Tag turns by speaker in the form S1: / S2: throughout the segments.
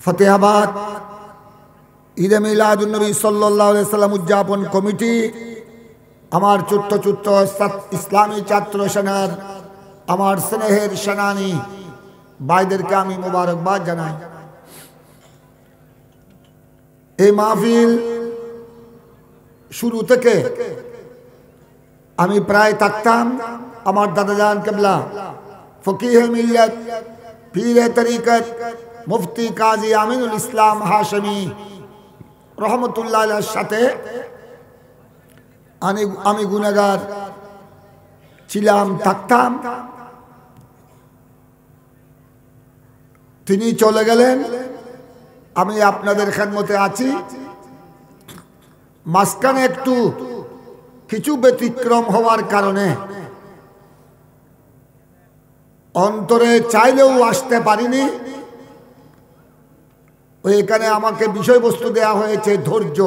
S1: ফতেহাবাদ ঈদে মিলাদুন্নবী সাল্লাল্লাহু আলাইহি সাল্লাম উদযাপন কমিটি, আমার ছোট্ট ছোট্ট ইসলামী ছাত্র সেনার আমার স্নেহের সেনানী ভাইদেরকে আমি মোবারকবাদ জানাই। এই মাহফিল শুরু থেকে আমি প্রায় থাকতাম আমার দাদাজান কেবলা ফকিহে মিল্লাত পীরে তরিকত মুফতি কাজী আমিনুল ইসলাম হাশমি রহমতুল্লাহ আলাইহির সাথে আমি গুনাহগার ছিলাম, থাকতাম। তিনি চলে গেলেন, আমি আপনাদের খেদমতে আছি। মাঝখানে একটু কিছু ব্যতিক্রম হওয়ার কারণে অন্তরে চাইলেও আসতে পারিনি। এখানে আমাকে বিষয়বস্তু দেয়া হয়েছে ধৈর্য।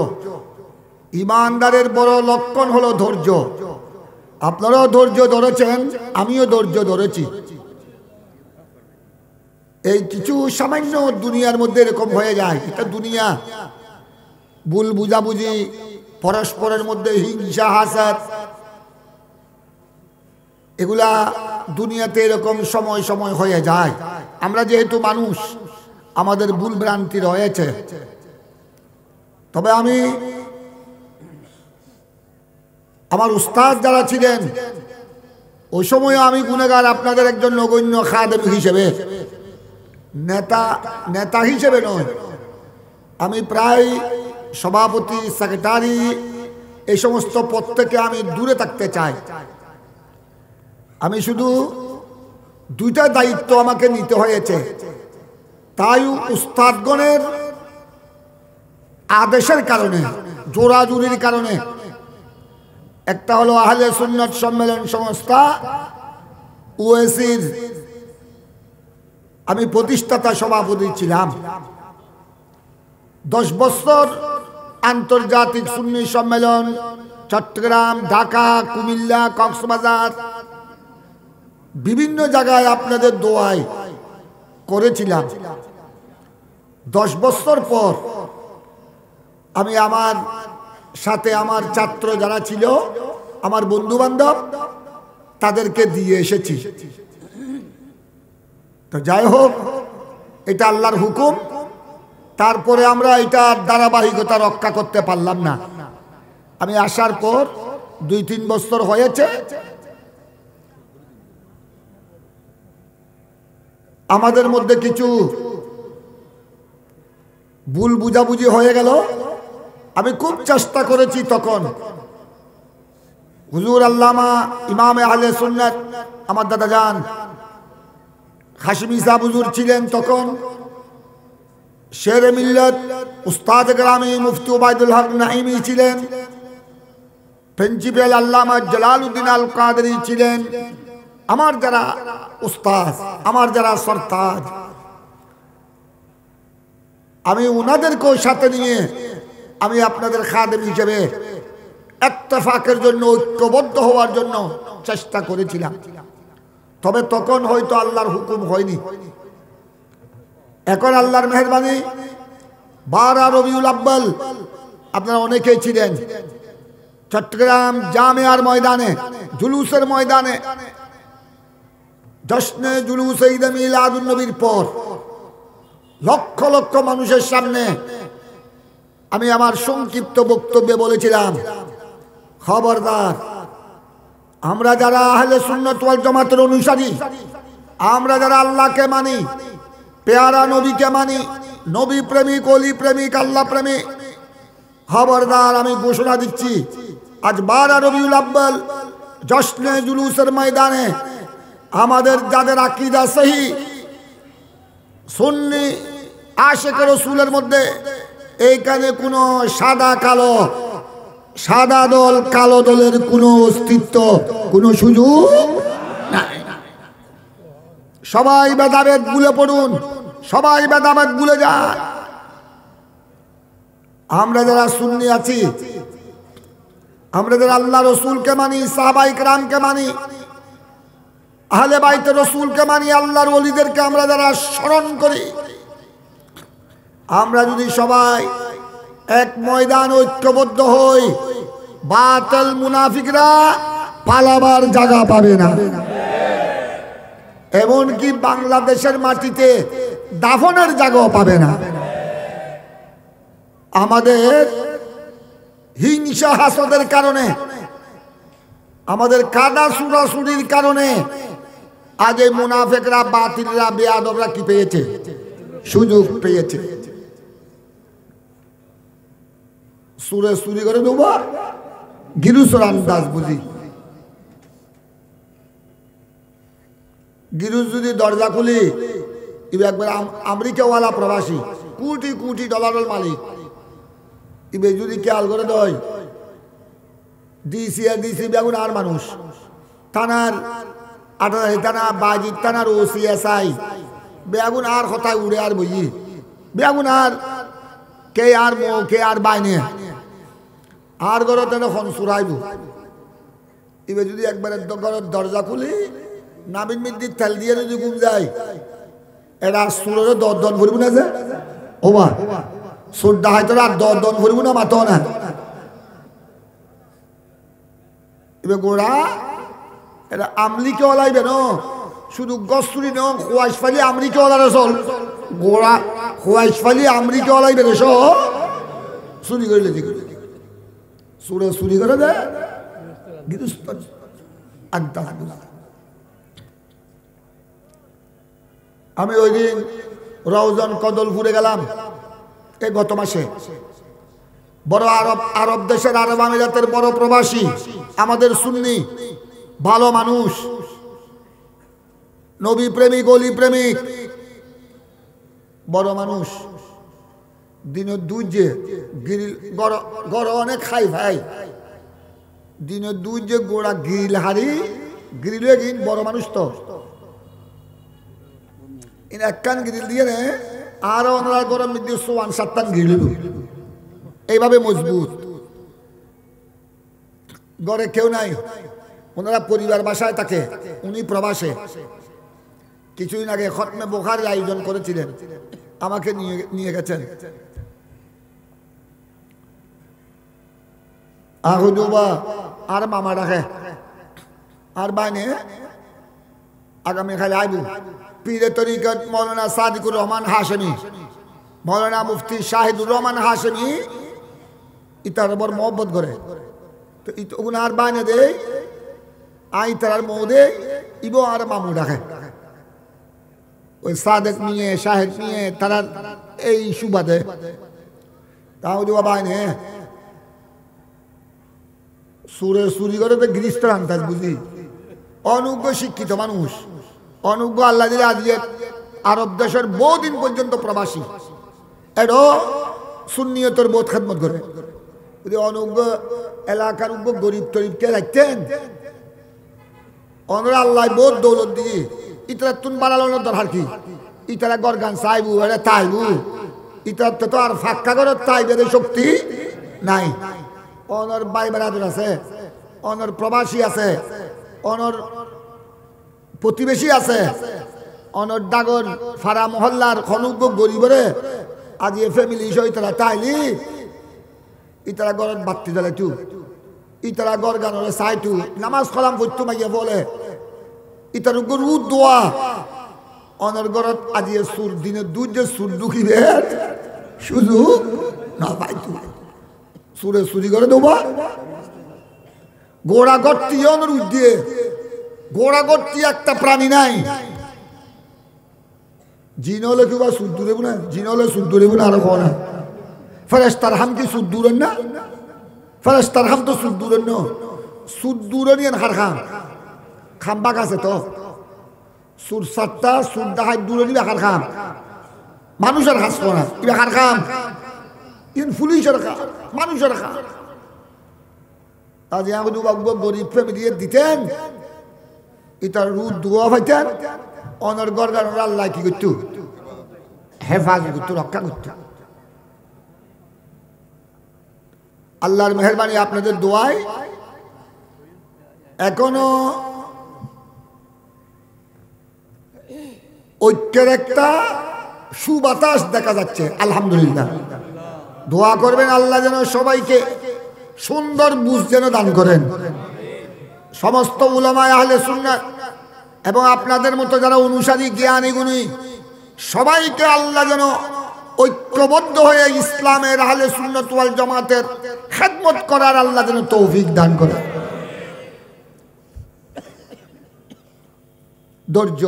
S1: ইমানদারের বড় লক্ষণ হলো ধৈর্য। আপনারাও ধৈর্য ধরেছেন, আমিও ধৈর্য ধরেছি। এই কিছু সামান্য দুনিয়ার মধ্যে এরকম হয়ে যায়, এটা দুনিয়া। ভুল বুঝাবুঝি, পরস্পরের মধ্যে হিংসা হাসাদ, এগুলা দুনিয়াতে এরকম সময় সময় হয়ে যায়। আমরা যেহেতু মানুষ, আমাদের ভুল ভ্রান্তি রয়েছে। তবে আমি আমার উস্তাদ যারা ছিলেন ওই সময় আমি গুনাহগার, আপনাদের একজন নগণ্য খাদেম হিসেবে, নেতা হিসেবে নয়। আমি প্রায় সভাপতি, সেক্রেটারি, এই সমস্ত পদ থেকে আমি দূরে থাকতে চাই। আমি শুধু দুইটা দায়িত্ব আমাকে নিতে হয়েছে, তাই উস্তাদগণের আদেশের কারণে, জোরাজুরির কারণে। একটা হলো আহলে সুন্নাত সম্মেলন সংস্থা ওএসির আমি প্রতিষ্ঠাতা সভাপতি ছিলাম। 10 বছর আন্তর্জাতিক সুন্নি সম্মেলন চট্টগ্রাম, ঢাকা, কুমিল্লা, কক্সবাজার, বিভিন্ন জায়গায় আপনাদের দোয়ায় করেছিলাম। 10 বছর পর আমি আমার সাথে আমার ছাত্র যারা ছিল, আমার বন্ধু বান্ধব, তাদেরকে দিয়ে এসেছি। তো যাই হোক, এটা আল্লাহর হুকুম। তারপরে আমরা এটার ধারাবাহিকতা রক্ষা করতে পারলাম না। আমি আসার পর 2-3 বছর হয়েছে, আমাদের মধ্যে কিছু ভুল বুঝাবুঝি হয়ে গেল। আমি খুব চেষ্টা করেছি তখন। হুজুর আল্লামা ইমামে আহলে সুন্নাত আমার দাদাজান হাশমি সাহেব হুজুর ছিলেন তখন। শেরে মিল্লাত উস্তাদ গ্রামী মুফতি ওবায়দুল হক নাইমি ছিলেন। প্রিন্সিপাল আল্লামা জালালউদ্দিন আল কাদেরী ছিলেন। আমার যারা উস্তাদ, আমার যারা সরতাজ, আমি ওনাদেরকেও সাথে নিয়ে আমি আপনাদের খাদেম হিসেবে ইত্তেফাকের জন্য, ঐক্যবদ্ধ হওয়ার জন্য চেষ্টা করেছিলাম। তবে তখন হয়তো আল্লাহর হুকুম হয়নি। এখন আল্লাহর মেহেরবানি 12 রবিউল আব্বাল আপনারা অনেকেই ছিলেন। চট্টগ্রাম জামিয়ার ময়দানে, জুলুসের ময়দানে, জশ্নে জুলুস ঈদে মিলাদুন্নবীর পর লক্ষ লক্ষ মানুষের সামনে আমি আমার সংক্ষিপ্ত বক্তব্যে বলেছিলাম, খবরদার, আমরা যারা আহলে সুন্নাত ওয়াল জামাতের অনুসারী, আমরা যারা আল্লাহকে মানি, পেয়ারা নবীকে মানি, নবী প্রেমিক, অলি প্রেমিক, আল্লাহ প্রেমিক, খবরদার, আমি ঘোষণা দিচ্ছি, আজ 12 রবিউল আব্বাল জশ্নে জুলুসের ময়দানে আমাদের যাদের আকীদা সহি, সুন্নি আশিক রাসূলের মধ্যে এইখানে কোনো সাদা কালো, সাদা দল কালো দলের কোনো অস্তিত্ব, কোনো সুযোগ নাই। সবাই ভেদাভেদ ভুলে পড়ুন, সবাই ভেদাভেদ ভুলে যান। আমরা যারা সুন্নি আছি, আমরা যারা আল্লাহ রসুলকে মানি, সাহাবায়ে কেরামকে মানি, আহলে বাইত রসুলকে মানি, আল্লাহর ওলিদেরকে আমরা যারা স্মরণ করি, আমরা যদি সবাই এক ময়দান ঐক্যবদ্ধ হই, বাতিল মুনাফিকরা পালাবার জায়গা পাবে না। এমনকি বাংলাদেশের মাটিতে দাফনের জায়গাও পাবে না। আমাদের হিংসা হাসদের কারণে, আমাদের কাদা সুরাসুরির কারণে আজ এই মুনাফিকরা, বাতিলরা, বেয়াদবরা কি পেয়েছে? সুযোগ পেয়েছে। সুরে সুরি করে দেবো গিরুসর আন্দাজ বুঝি। গিরুস যদি দরজা খুলি, ইবে একবার আমেরিকাওয়ালা প্রবাসী, কোটি কোটি ডলারের মালিক, ইবে যদি খেয়াল করে দেয়, ডিসি আর ডিসি বেগুন আর মানুষ, থানার থানা বাজির থানার OCSI বেগুন আর কথায় উড়ে আর বুঝি, বেগুন আর কে আর মো কে আর বাইনে আর ঘর এখন চুরাইব। এবার যদি একবারে ঘরের দরজা খুলি, নাবিন মিদ্দির তেল দিয়ে যদি ঘুম যায়, এটা সুরের দন ভরব না যে ওবা সুরটা হয়তো আর দন ভরব না, মাতো না। এবার গোড়া এটা আমলিকে ওলাইবে ন, শুধু গসুরি ন, খোয়াইশ ফালি আমরিকে ওলার চল, গোড়া খোয়াইশ ফালি আমরিকে ওলাইবে রে, সব চুরি করলে ঠিক সুরে চুরি করে দে আমি ওই দিন রওজন কদলপুরে গেলাম এই গত মাসে। বড় আরব দেশের, আরব আমিরাতের বড় প্রবাসী, আমাদের সুন্নি ভালো মানুষ, নবী প্রেমিক, অলি প্রেমিক, বড় মানুষ। দিনের দুধ যে গ্রিল গড় অনেক খাই ভাই, দিনের দুধ যে গোড়া গ্রিল হারি গ্রিলে গিন, বড় মানুষ তো একখান গ্রিল দিয়ে নে, আরো ওনারা গরম মধ্যে 6-7 গ্রিল, এইভাবে মজবুত। গড়ে কেউ নাই, ওনারা পরিবার বাসায় থাকে, উনি প্রবাসে। কিছুদিন আগে খতমে বুখারীর আয়োজন করেছিলেন, আমাকে নিয়ে গেছেন। আহুদুবা আর মামা রাখে আর বাইনে আগামী খালি আইবু পীরে তরিকত মৌলানা সাদিকুর রহমান হাশেমি, মৌলানা মুফতি শাহিদুর রহমান হাশেমি, ইতার বড় মহব্বত করে। তো আর বাইনে দে আই তার মৌ দে ইবো আর মামু রাখে। ওই সাদেক নিয়ে শাহেদ নিয়ে তারা এই সুবাদে তাও দেওয়া বাইনে সুরে চুরি করে তো গৃহস্থর আন্দাজ বুঝি। অনুজ্ঞ শিক্ষিত মানুষ, অনুজ্ঞ আল্লাহ দিলে আজকে আরব দেশের বহুদিন পর্যন্ত প্রবাসী, এরও সুন্নিয়তের বোধ খেদমত করে। অনুজ্ঞ এলাকার উগ্র গরিব টরিবকে রাখতেন, অনরা আল্লাহ বোধ দৌলত দিয়ে ইতারা তুন বাড়ানোর দরকার কি? ইতারা গরগান চাইবু, এটা তাইবু, ইতার তো আর ফাঁকা করে তাইবের শক্তি নাই। অনর ভাই বেড়াদুর আছে, অনর প্রবাসী আছে, অনর প্রতিবেশী আছে, অনর ডাগর ফাড়া মহল্লার খনুগ্য গরিবরে আজ এ ফ্যামিলি হিসেবে তারা তাইলি, ইতারা গরত বাত্তি জ্বলে তু, ইতারা গরগানরে চাইতু, নামাজ কলাম করতু মাইয়া বলে, ইতার গরুর দোয়া অনর গরত আজিয়ে সুর দিনে দুধ যে সুর ঢুকিবে সুযোগ না পাইতু, সুরে চুরি করে দেবা। গোড়া গর্তি অনর উদ্দিয়ে, গোড়া গর্তি একটা প্রাণী নাই। জিন হলে কেউ বা সুদ দূরে না, জিন হলে সুদ দূরে না, আরো না। ফেরেশতার হাম কি সুদ দূরেন না? ফেরেশতার হাম তো সুদ দূরেন না, সুদ দূরে নিয়ে হার খাম খাম্বা গাছে তো সুর সাতটা সুর ডাহাই দূরে নিবে হার খাম, মানুষের হাস না ইবে হার খাম, ইন পুলিশের খা, মানুষের খা। আজ আমাকে গরিব ফ্যামিলি দিতেন, ইতার রুদ দোয়া পাইতেন, অনর গরগান আল্লাহ কি করত? হেফাজত করত, রক্ষা করত। আল্লাহর মেহেরবানি আপনাদের দোয়ায় এখনো ঐক্যের একটা সুবাতাস দেখা যাচ্ছে, আলহামদুলিল্লাহ। দোয়া করবেন আল্লাহ যেন সবাইকে সুন্দর বুঝ যেন দান করেন। সমস্ত উলামায়ে আহলে সুন্নাত এবং আপনাদের মতো যারা অনুসারী জ্ঞানী গুণী সবাইকে আল্লাহ যেন ঐক্যবদ্ধ হয়ে ইসলামের আহলে সুন্নাত ওয়াল জামাতের খেদমত করার আল্লাহ যেন তৌফিক দান করে। ধৈর্য,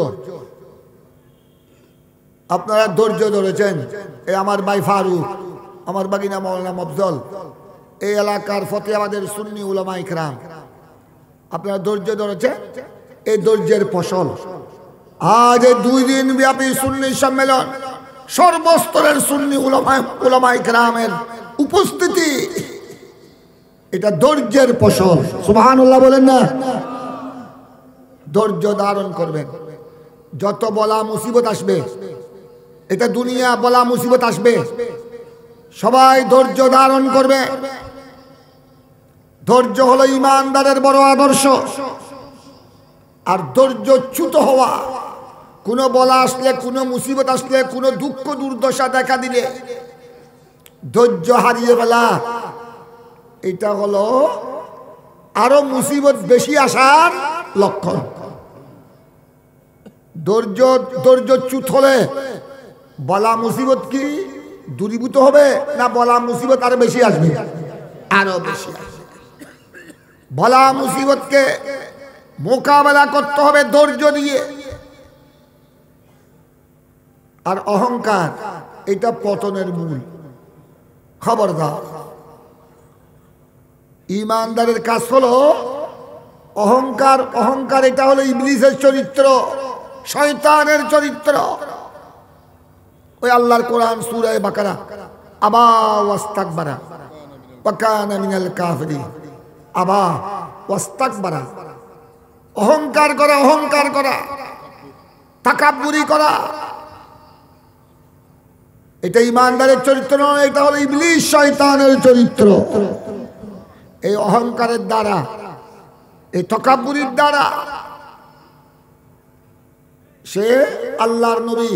S1: আপনারা ধৈর্য ধরেছেন। এই আমার ভাই ফারুক, আমার বাগিনা মৌলানা মফজল, এই এলাকার ফতেহাবাদের সুন্নি উলামা ইকরাম, আপনারা ধৈর্য ধরেছেন। এই ধৈর্যের ফসল আজ এই 2 দিন ব্যাপী সুন্নি সম্মেলন, সর্বস্তরের সুন্নি উলামা ইকরামের উপস্থিতি, এটা ধৈর্যের ফসল। সুবহানাল্লাহ বলেন না? ধৈর্য ধারণ করবেন। যত বলা মুসিবত আসবে, এটা দুনিয়া বলা মুসিবত আসবে, সবাই ধৈর্য ধারণ করবে। ধৈর্য হলো ইমানদারের বড় আদর্শ। আর ধৈর্যচ্যুত হওয়া, কোনো বলা আসলে, কোনো মুসিবত আসলে, কোনো দুঃখ দুর্দশা দেখা দিলে ধৈর্য হারিয়ে ফেলা, এটা হলো আরো মুসিবত বেশি আসার লক্ষণ। ধৈর্যচ্যুত হলে বলা মুসিবত কি দূরীভূত হবে না? বলা মুসিবত আরো বেশি আসবে, আরো বেশি আসবে। বলা মুসিবতকে মোকাবেলা করতে হবে ধৈর্য দিয়ে। আর অহংকার, এটা পতনের মূল। খবরদার, ইমানদারের কাজ হলো অহংকার। অহংকার এটা হলো ইবলিসের চরিত্র, শয়তানের চরিত্র। ওই আল্লাহর কোরআন সূরা বাকারা, আবা ওয়াস্তাকবারা ওয়া কানা মিনাল কাফিরিন। আবা ওয়াস্তাকবারা, অহংকার করা, অহংকার করা, তাকাব্বুরি করা, এটা ইমানদারের চরিত্র নয়, এটা হলো ইবলিস শয়তানের চরিত্র। এই অহংকারের দ্বারা, এই তাকাব্বুরির দ্বারা সে আল্লাহর নবী,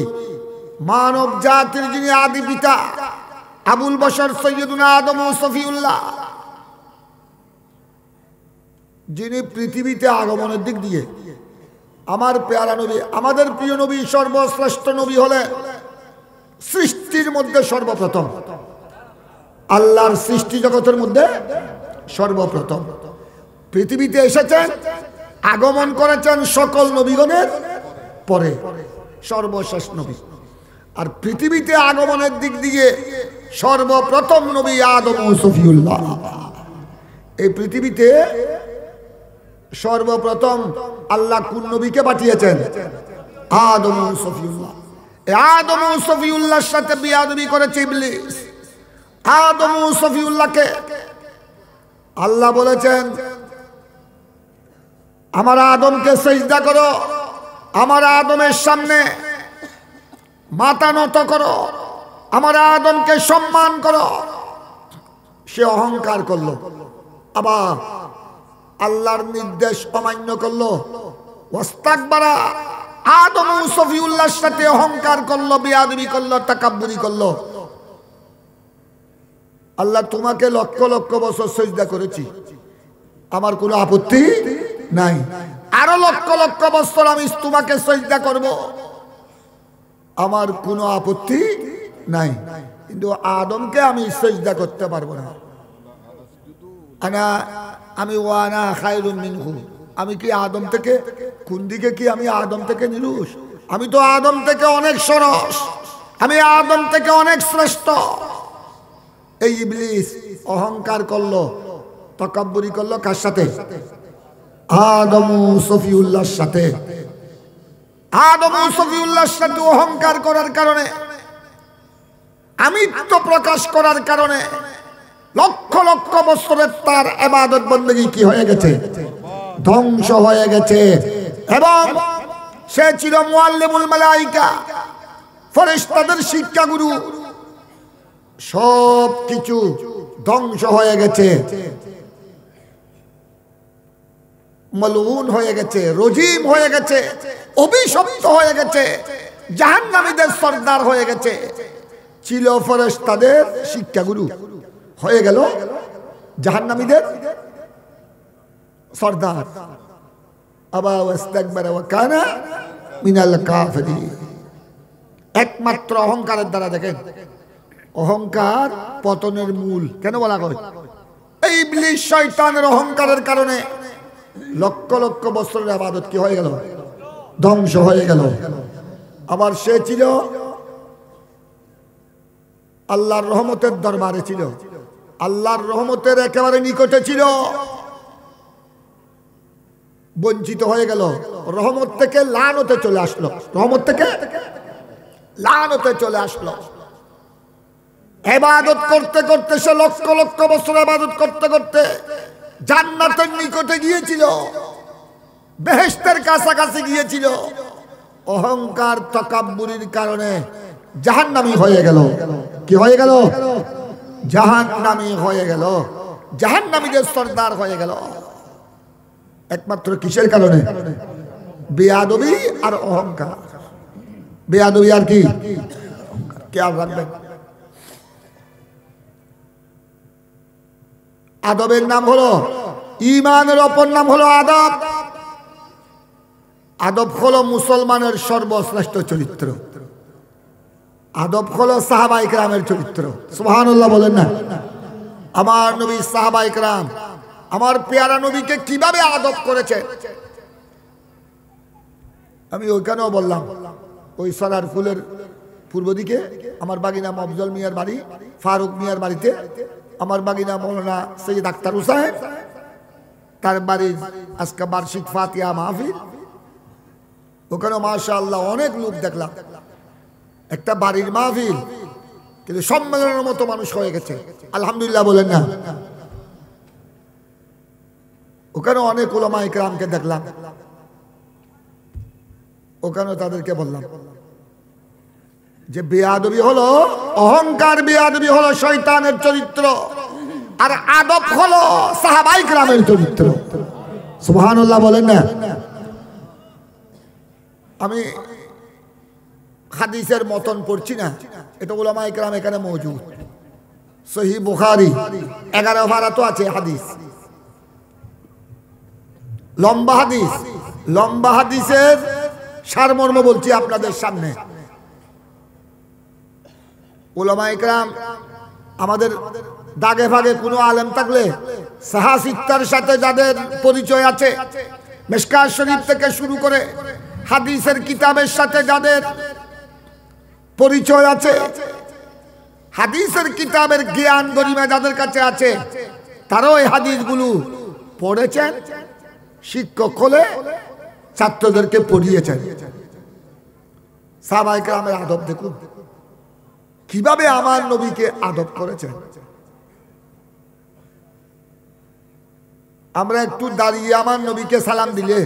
S1: মানব জাতির যিনি আদি পিতা, আবুল বশর সৈয়দুনা আদম ও সফিউল্লাহ, যিনি পৃথিবীতে আগমনের দিক দিয়ে আমার পেয়ারা নবী, আমাদের প্রিয় নবী, সর্বশ্রেষ্ঠ নবী হলে সৃষ্টির মধ্যে সর্বপ্রথম, আল্লাহর সৃষ্টি জগতের মধ্যে সর্বপ্রথম পৃথিবীতে এসেছেন, আগমন করেছেন সকল নবীগণের পরে, সর্বশেষ নবী। আর পৃথিবীতে আগমনের দিক দিয়ে সর্বপ্রথম নবী আদম ও সফিউল্লাহ। এই পৃথিবীতে সর্বপ্রথম আল্লাহ কোন নবীকে পাঠিয়েছেন? আদম ও সফিউল্লাহ। আদম ও সফিউল্লাহর সাথে বিয়াদবি করেছে ইবলিস। আদম ও সফিউল্লাহকে আল্লাহ বলেছেন, আমার আদমকে সিজদা করো, আমার আদমের সামনে মাথা নত করো, আমার আদমকে সম্মান করো। সে অহংকার করলো, আবার আল্লাহর নির্দেশ অমান্য করলো, ওয়াস্তাকবারা, আদম ও সফিউল্লাহর সাথে অহংকার করলো, বিয়াদবি করলো, তাকাব্বুরি করলো। আল্লাহ, তোমাকে লক্ষ লক্ষ বছর সিজদা করেছি, আমার কোনো আপত্তি নাই, আরো লক্ষ লক্ষ বছর আমি তোমাকে সিজদা করব, আমার কোনো আপত্তি নাই, কিন্তু আদমকে আমি সিজদা করতে পারবো না। আমি ওয়ানা খায়রুম মিনহু, আমি কি আদম থেকে, কোন দিকে কি আমি আদম থেকে নিরুষ? আমি তো আদম থেকে অনেক সরস, আমি আদম থেকে অনেক শ্রেষ্ঠ। এই ইবলিস অহংকার করলো, তাকাব্বুরি করলো, কার সাথে? আদম ও সফিউল্লাহর সাথে। আদম ও সফিউল্লাহর সাথে অহংকার করার কারণে, আমিত্ব প্রকাশ করার কারণে লক্ষ লক্ষ বছরের তার ইবাদত বন্দেগী কি হয়ে গেছে? ধ্বংস হয়ে গেছে। এবং সে ছিল মুআল্লিমুল মালাইকা, ফেরেশতাদের শিক্ষাগুরু, সব কিছু ধ্বংস হয়ে গেছে, মালউন হয়ে গেছে, রজিম হয়ে গেছে, অভিশপ্ত হয়ে গেছে। জাহান্নামীদের সর্দার হয়ে গেছে, ছিল ফেরেশতাদের শিক্ষাগুরু, হয়ে গেল জাহান্নামীদের সর্দার। আবা ওয়াস্তাকবারা ওয়া কানা মিনাল কাফিরিন। একমাত্র অহংকারের দ্বারা, দেখেন অহংকার পতনের মূল। কেন বলা হয়? এই ইবলিস শয়তানের অহংকারের কারণে লক্ষ লক্ষ বছরের ইবাদত কি হয়ে গেল? ধ্বংস হয়ে গেল। আবার সে ছিল আল্লাহর রহমতের দরবারে, ছিল আল্লাহর রহমতের একেবারে নিকটে ছিল, বঞ্চিত হয়ে গেল। রহমত থেকে লানতে চলে আসলো, রহমত থেকে লানতে চলে আসলো। ইবাদত করতে করতে সে লক্ষ লক্ষ বছর ইবাদত করতে করতে জান্নাতের নিকটে গিয়েছিল, বেহেশতের কাছাকাছি গিয়েছিল। অহংকার তাকাব্বুরির কারণে জাহান্নামী হয়ে গেল। কি হয়ে গেল? জাহান্নামী হয়ে গেল, জাহান্নামীদের সর্দার হয়ে গেল। একমাত্র কিসের কারণে? বেয়াদবি আর অহংকার। বেয়াদবি আর কি? খেয়াল রাখবেন, আদবের নাম হলো ঈমানের অপর নাম হলো আদব। আদব হলো মুসলমানের সর্বশ্রেষ্ঠ চরিত্র। আদব হলো সাহাবায়ে কেরামের চরিত্র। সুবহানাল্লাহ বলেন না? আমার নবী সাহাবায়ে কেরাম আমার পেয়ারা নবীকে কিভাবে আদব করেছে, আমি ওইখানেও বললাম। ওই সরার ফুলের পূর্ব দিকে আমার বাগিনা মফজল মিয়ার বাড়ি, ফারুক মিয়ার বাড়িতে আমার বাগিনা মৌলানা সৈয়দ আখতার হুসাইন, তার বাড়ির আজকে বার্ষিক ফাতিহা মাহফিল। ওখানে মাশাআল্লাহ অনেক লোক দেখলাম। একটা বাড়ির মাহফিল, কিন্তু সম্মেলনের মতো মানুষ হয়ে গেছে। আলহামদুলিল্লাহ বলেন না? ওখানে অনেক উলামায়ে কেরামকে দেখলাম। ওখানে তাদেরকে বললাম যে বেয়াদবি হলো অহংকার, বেয়াদবি হলো শয়তানের চরিত্র, আর আদব হলো সাহাবায়ে কেরামের চরিত্র। সুবহানাল্লাহ বলেন না? আমি হাদিসের মতন পড়ছি না, এটা উলামায়ে কেরাম এখানে মওজুদ। সহিহ বুখারী 11 পারা তো আছে হাদিস, লম্বা হাদিস। লম্বা হাদিসের সারমর্ম বলছি আপনাদের সামনে। উলামায়ে কেরাম আমাদের দাগে ভাগে কোনো আলেম থাকলে সাহাসিত্তার সাথে যাদের পরিচয় আছে, মিশকাত শরীফ থেকে শুরু করে হাদিসের কিতাবের সাথে যাদের পরিচয় আছে, হাদিসের কিতাবের জ্ঞান গরিমা যাদের কাছে আছে, তারাও এই হাদিসগুলো পড়েছেন, শিক্ষক হলে ছাত্রদেরকে পড়িয়েছেন। সাহাবায়ে কেরামের আদব দেখুন, কিভাবে আমার নবীকে আদব করেছেন। আমরা একটু দাঁড়িয়ে আমার নবীকে সালাম দিলে,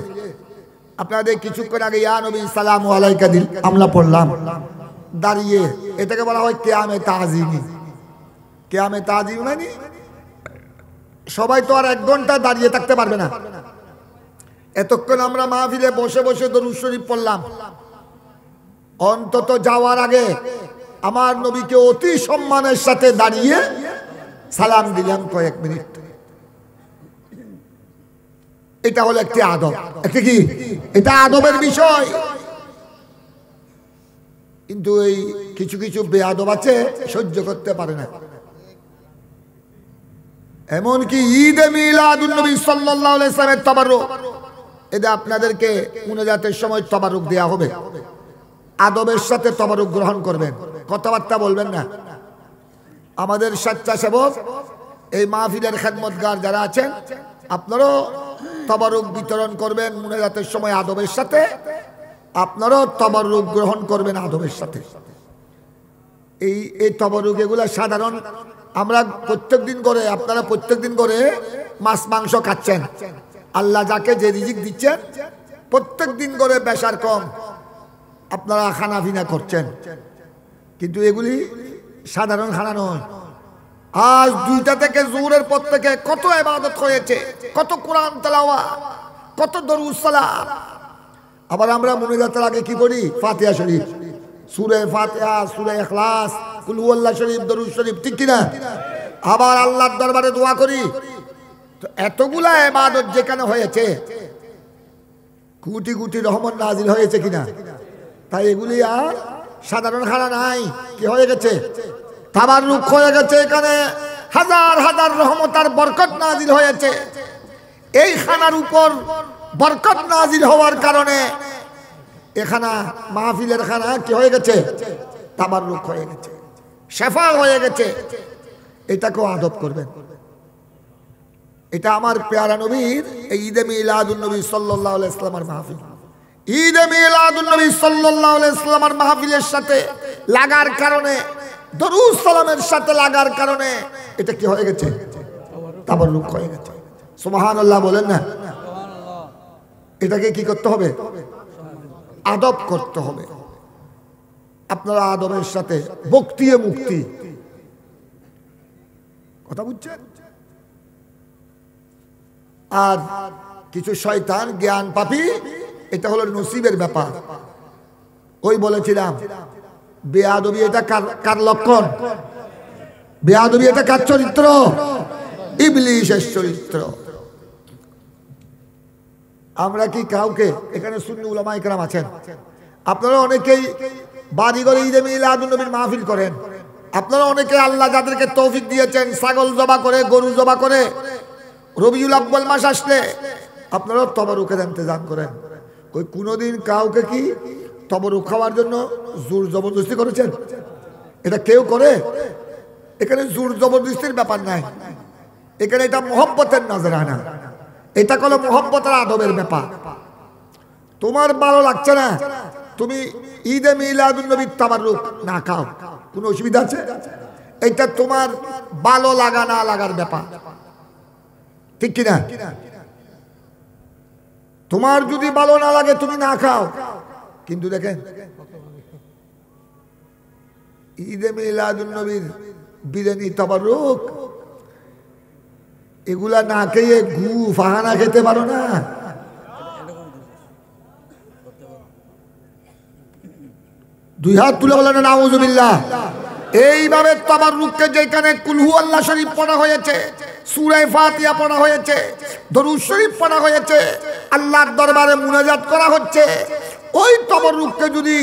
S1: আপনাদের কিছুক্ষণ আগে ইয়া নবী সালামু আলাইকা দিল আমরা পড়লাম দাঁড়িয়ে, এটাকে বলা হয় কিয়ামে তাজিমি। কিয়ামে তাজিমি মানে সবাই তো আর 1 ঘন্টা দাঁড়িয়ে থাকতে পারবে না। এতক্ষণ আমরা মাহফিলে বসে বসে দরুদ শরীফ পড়লাম, অন্তত যাওয়ার আগে আমার নবীকে অতি সম্মানের সাথে দাঁড়িয়ে সালাম দিলাম কয়েক মিনিট। এটা হলো একটি আদব। একটা কি? এটা আদবের বিষয়। কিন্তু এই কিছু কিছু বেআদব আছে, সহ্য করতে পারে না। এমনকি ঈদে মিলাদুন নবী সাল্লাল্লাহু আলাইহি ওয়াসাল্লামের তাবাররুক, এটা আপনাদেরকে মুনাজাতের সময় তাবাররুক দেয়া হবে। আদবের সাথে তাবাররুক গ্রহণ করবেন, কথাবার্তা বলবেন না। আমাদের স্বেচ্ছাসেবক এই মাহফিলের খেদমতগার যারা আছেন, আপনারাও তাবাররুক বিতরণ করবেন মুনাজাতের সময় আদবের সাথে, আপনারাও তাবাররুক গ্রহণ করবেন আদবের সাথে। এই তাবাররুক এগুলা সাধারণ, আমরা প্রত্যেকদিন করে, আপনারা প্রত্যেকদিন করে মাছ মাংস খাচ্ছেন, আল্লাহ যাকে যে রিজিক দিচ্ছেন প্রত্যেক দিন করে বেশার কম আপনারা খানা পিনা করছেন, কিন্তু এগুলি সাধারণ খানা নয়। আজ 2টা থেকে জোহরের পর থেকে কত ইবাদত হয়েছে, কত কোরআন তেলাওয়াত, কত দরুদ সালাম। আবার আমরা মুনাজাতের আগে কি করি? ফাতিহা শরীফ। সূরা ফাতিহা, সূরা ইখলাস, কুল হুয়াল্লাহ শরীফ, দরুদ শরীফ, ঠিক কিনা? আবার আল্লাহর দরবারে দোয়া করি। তো এতগুলা ইবাদত যেখানে হয়েছে, কোটি কোটি রহমত নাজিল হয়েছে কিনা? তাই এগুলি আর সাধারণ খানা নাই, কি হয়ে গেছে? তাবাররুক হয়ে গেছে। এখানে হাজার হাজার রহমত আর বরকত নাজিল হয়েছে। এই খানার উপর বরকত নাজিল হওয়ার কারণে এখানা মাহফিলের খানা কি হয়ে গেছে? তাবাররুক হয়ে গেছে, শেফা হয়ে গেছে। এটাকেও আদব করবেন। এটা আমার পেয়ারা নবীর এই ঈদে মিলাদুন নবী সাল্লাল্লাহু আলাইহি ওয়াসাল্লামের মাহফিল। ঈদে মিলাদুন নবী সাল্লাল্লাহু আলাইহি ওয়াসাল্লামের মাহফিলের সাথে লাগার কারণে, দরুদ সালামের সাথে লাগার কারণে এটা কি হয়ে গেছে? তাবাররুক হয়ে গেছে। সুবহানাল্লাহ বলেন না? এটাকে কি করতে হবে? আদব করতে হবে। আপনারা আদবের সাথে বক্তিয়ে মুক্তি, কথা বুঝছেন? আর কিছু শয়তান জ্ঞান পাপী, এটা হলো নসিবের ব্যাপার। ওই বলেছিলাম বেয়াদবি এটা কার লক্ষণ? বেয়াদবি এটা কার চরিত্র? ইবলিশের চরিত্র। আমরা কি কাউকে, এখানে সুন্নি উলামা ইকরাম আছেন, আপনারা অনেকেই বাড়িঘরে ঈদে মিলাদুন নবীর মাহফিল করেন। আপনারা অনেকে আল্লাহ যাদেরকে তৌফিক দিয়েছেন ছাগল জবা করে, গরু জবা করে, রবিউল আউয়াল মাস আসলে আপনারা তবরুকের ইন্তজাম করেন। কোনোদিন কাউকে কি তবরুক খাওয়ার জন্য জোর জবরদস্তি করেছেন? এটা কেউ করে? এখানে জোর জবরদস্তির ব্যাপার নাই। এখানে এটা মোহব্বতের নজরানা, এটা হলো মোহব্বতের আদবের ব্যাপার। তোমার ভালো লাগছে না, তুমি ঈদে মিলাদুন নবীর তাবাররুক না খাও, কোনো অসুবিধা আছে? এটা তোমার ভালো লাগা না লাগার ব্যাপার, ঠিক কিনা? তোমার যদি ভালো না লাগে তুমি না খাও। কিন্তু দেখেন ঈদে মিলাদুন নবীর বিরিয়ানি, তাবাররুক, এগুলা না খেয়ে গু ফাহানা খেতে পারো না? দুই হাত তুলে বলেন নাউযুবিল্লাহ। এইভাবে তাবাররুককে যেখানে কুল হুয়াল্লাহ শরীফ পড়া হয়েছে, সূরা ফাতিহা পড়া হয়েছে, দরুদ শরীফ পড়া হয়েছে, আল্লাহর দরবারে মুনাজাত করা হচ্ছে, ওই তাবাররুককে যদি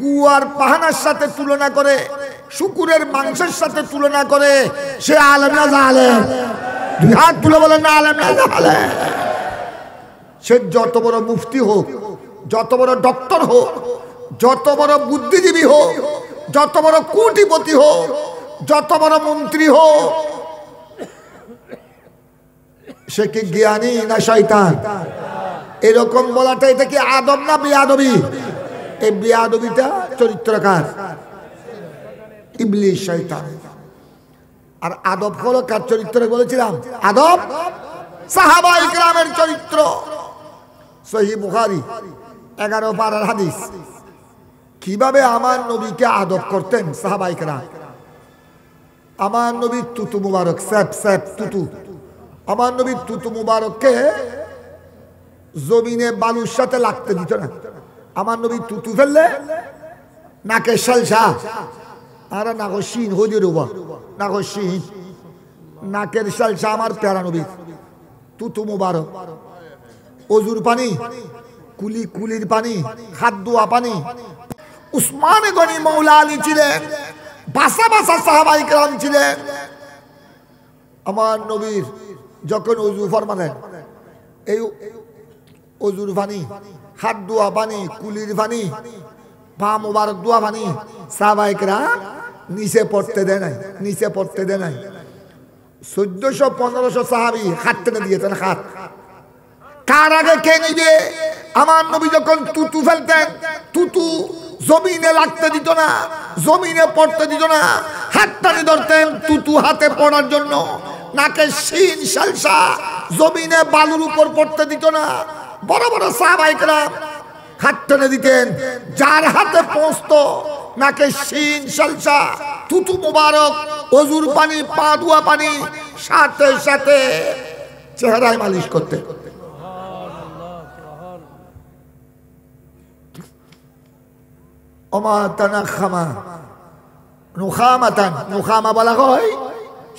S1: গু আর পাহানার সাথে তুলনা করে, শুকুরের মাংসের সাথে তুলনা করে, সে আলেম না জালেম? দুই হাত তুলে বলেন না আলেম না জালেম? সে যত বড় মুফতি হোক, যত বড় ডক্টর হোক, যত বড় বুদ্ধিজীবী হোক, যত বড় কোটিপতি হোক, যত বড় মন্ত্রী হোক, সে কি জ্ঞানী না শয়তান? এরকম বলাটা এটা কি আদব না বেয়াদবি? এই বেয়াদবিটা চরিত্রকার ইবলিশ, শয়তান। আর আদব হলো কার চরিত্র বলেছিলাম? আদব সাহাবা ইকরামের চরিত্র। সহিহ বুখারী 11 পারার হাদিস। কিভাবে আমার নবীকে আদব করতেন সাহাবা ইকরাম। আমার নবীর তুতু মুবারক, স্যাপ স্যাপ তুতু, আমার নবীর তুতু মুবারককে জমিনে বালুর সাথে লাগতে দিত না। আমার নবী তুতু ফেললে নাকের সালসা, আর নাগসিন হজুর নাগসিন, নাকের সালসা আমার প্যারা নবীর তুতু মুবারক। অজুর পানি, কুলির পানি, হাত ধোয়া পানি। উসমান গনি মৌলা আলী ছিলেন, বাসা বাসা সাহাবা ইকরাম ছিলেন। আমার নবীর যখন ওযু ফরমালেন, এই ওযুর পানি, হাত ধোয়া পানি, কুলির পানি, পা মুবারক ধোয়া পানি সাহাবা ইকরাম নিচে পড়তে দেয় নাই, নিচে পড়তে দেয় নাই। 1400-1500 সাহাবী হাত টেনে দিয়েছেন। হাত কার আগে কে নিবে? আমার নবী যখন তুতু ফেলতেন, তুতু জমিনে লাগতে দিত না, জমিনে পড়তে দিত না, হাত টানে ধরতেন তুতু হাতে পড়ার জন্য। নাকে শিন সালসা জমিনে বালুর উপর পড়তে দিত না। বড় বড় সাহাবা ইকরাম হাত টেনে দিতেন, যার হাতে পৌঁছতো নাকে শিন সালসা তুতু মুবারক, ওযুর পানি, পা ধোয়া পানি, সাথে সাথে চেহারায় মালিশ করতে। ওমা তানাখামা নুখামাতান, নুখামা বলা হয়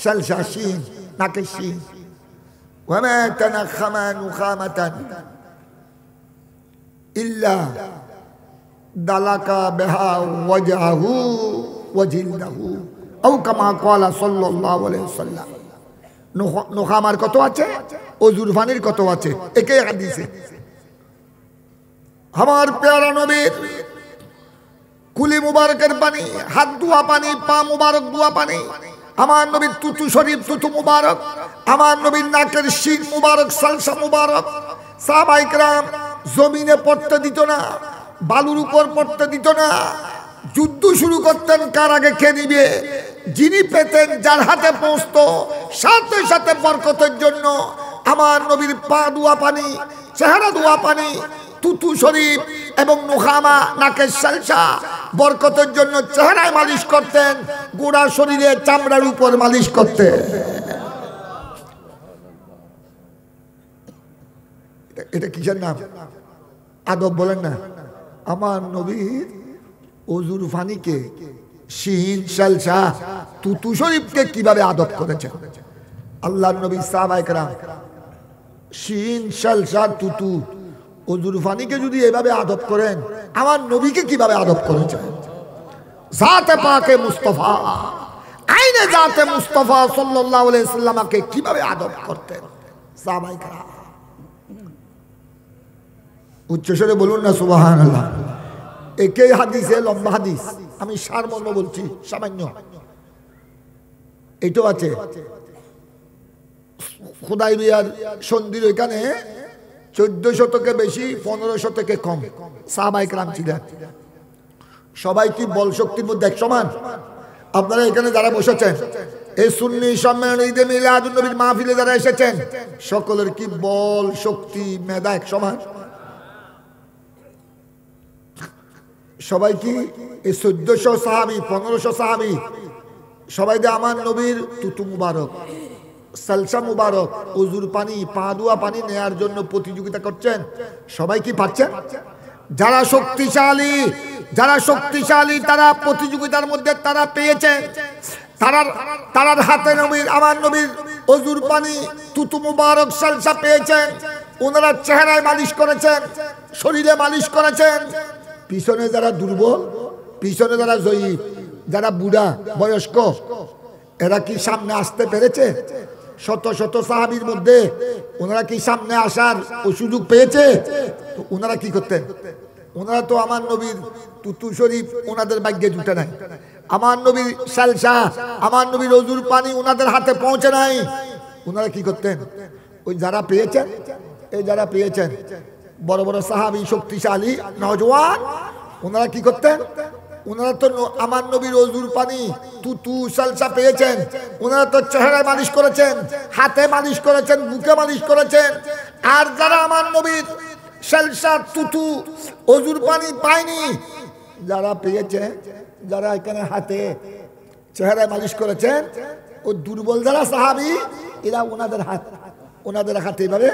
S1: সালসা শিন, নাকের শিন। ওমা তানাখামা নুখামাতান ইল্লা দালাকা বিহা ওয়াজহু ওয়াজিলদাহু আও কামা ক্বালা সাল্লাল্লাহু আলাইহি ওয়াসাল্লাম। নুখামার কত আছে, ওজুর পানির কত আছে, একই হাদিসে। আমার প্যারা নবীর কুলি মুবারকের পানি, হাত ধোয়া পানি, পা মুবারক ধোয়া পানি, আমার নবীর তুতু শরীফ, তুতু মুবারক, আমার নবীর নাকের শির মুবারক, সালসা মুবারক। সাহাবায়ে কেরাম জমিনে পড়তে দিত না, বালুর উপর পড়তে দিত না। যুদ্ধ শুরু করতেন, কার আগে খেয়ে নিবে। যিনি পেতেন, যার হাতে পৌঁছতো, সাথে সাথে বরকতের জন্য আমার নবীর পা ধোয়া পানি, চেহারা ধোয়া পানি, তুতু শরীফ এবং নুখামা, নাকের সালসা বরকতের জন্য চেহারায় মালিশ করতেন, গোড়া শরীরে চামড়ার উপর মালিশ করতেন। এটা কিসের নাম? আদব বলেন না। আমার নবীর ওজুর ফানিকে, শিন, সালসা, তুতু শরীফকে কিভাবে আদব করেছে আল্লাহর নবী। সাহাবায়ে কেরাম শিন, সালসা, তুতু, ওজুর ফানিকে যদি এভাবে আদব করেন, আমার নবীকে কিভাবে আদব করেছে? জাতে পাকে মুস্তাফা, আইনে জাতে মুস্তাফা সাল্লাল্লাহু আলাইহি ওয়াসাল্লামকে কিভাবে আদব করতেন সাহাবায়ে কেরাম। উচ্চস্বরে বলুন না সুবহানাল্লাহ। একই হাদিসে, লম্বা হাদিস, আমি সারমর্ম বলছি সামান্য। এটাও আছে হুদায়বিয়ার সন্ধির ওইখানে 14 শতকে বেশি, 15 শতকে কম সাহাবায়ে কেরাম ছিলেন। সবাই কি বল শক্তির মধ্যে এক সমান? আপনারা এখানে যারা বসেছেন, এই সুন্নি সম্মেলন, ঈদে মিলাদুন নবীর মাহফিলে যারা এসেছেন, সকলের কি বল শক্তি মেধা এক সমান? সবাই কি এই 1400 সাহাবী, 1500 সাহাবী সবাই যে আমার নবীর তুতু মুবারক, সালসা মুবারক, ওজুর পানি, পা ধোয়া পানি নেয়ার জন্য প্রতিযোগিতা করছেন? সবাই কি পাচ্ছেন? যারা শক্তিশালী, যারা শক্তিশালী তারা প্রতিযোগিতার মধ্যে তারা পেয়েছেন। তারার হাতে নবীর, আমার নবীর ওজুর পানি, তুতু মুবারক, সালসা পেয়েছেন। ওনারা চেহারায় মালিশ করেছেন, শরীরে মালিশ করেছেন। পিছনে যারা দুর্বল, পিছনে যারা জয়ীফ, যারা বুড়া বয়স্ক, এরা কি সামনে আসতে পেরেছে? শত শত সাহাবীর মধ্যে ওনারা কি সামনে আসার ও সুযোগ পেয়েছে? তো ওনারা কি করতেন? ওনারা তো আমার নবীর তুতু শরীফ ওনাদের ভাগ্যে জুটে নাই, আমার নবীর সালসা, আমার নবীর ওজুর পানি ওনাদের হাতে পৌঁছে নাই। ওনারা কি করতেন? ওই যারা পেয়েছেন, এই যারা পেয়েছেন বড় বড় সাহাবী, শক্তিশালী নওজওয়ান, ওনারা কি করতেন? ওনারা তো আমার নবীর ওজুর পানি, তুতু, সালসা পেয়েছেন। ওনারা তো চেহারায় মালিশ করেছেন, হাতে মালিশ করেছেন, বুকে মালিশ করেছেন। আর যারা আমার নবীর সালসা, তুতু, ওজুর পানি পায়নি, যারা পেয়েছেন, যারা এখানে হাতে চেহারায় মালিশ করেছেন, ও দুর্বল যারা সাহাবী, এরা ওনাদের হাতে এভাবে,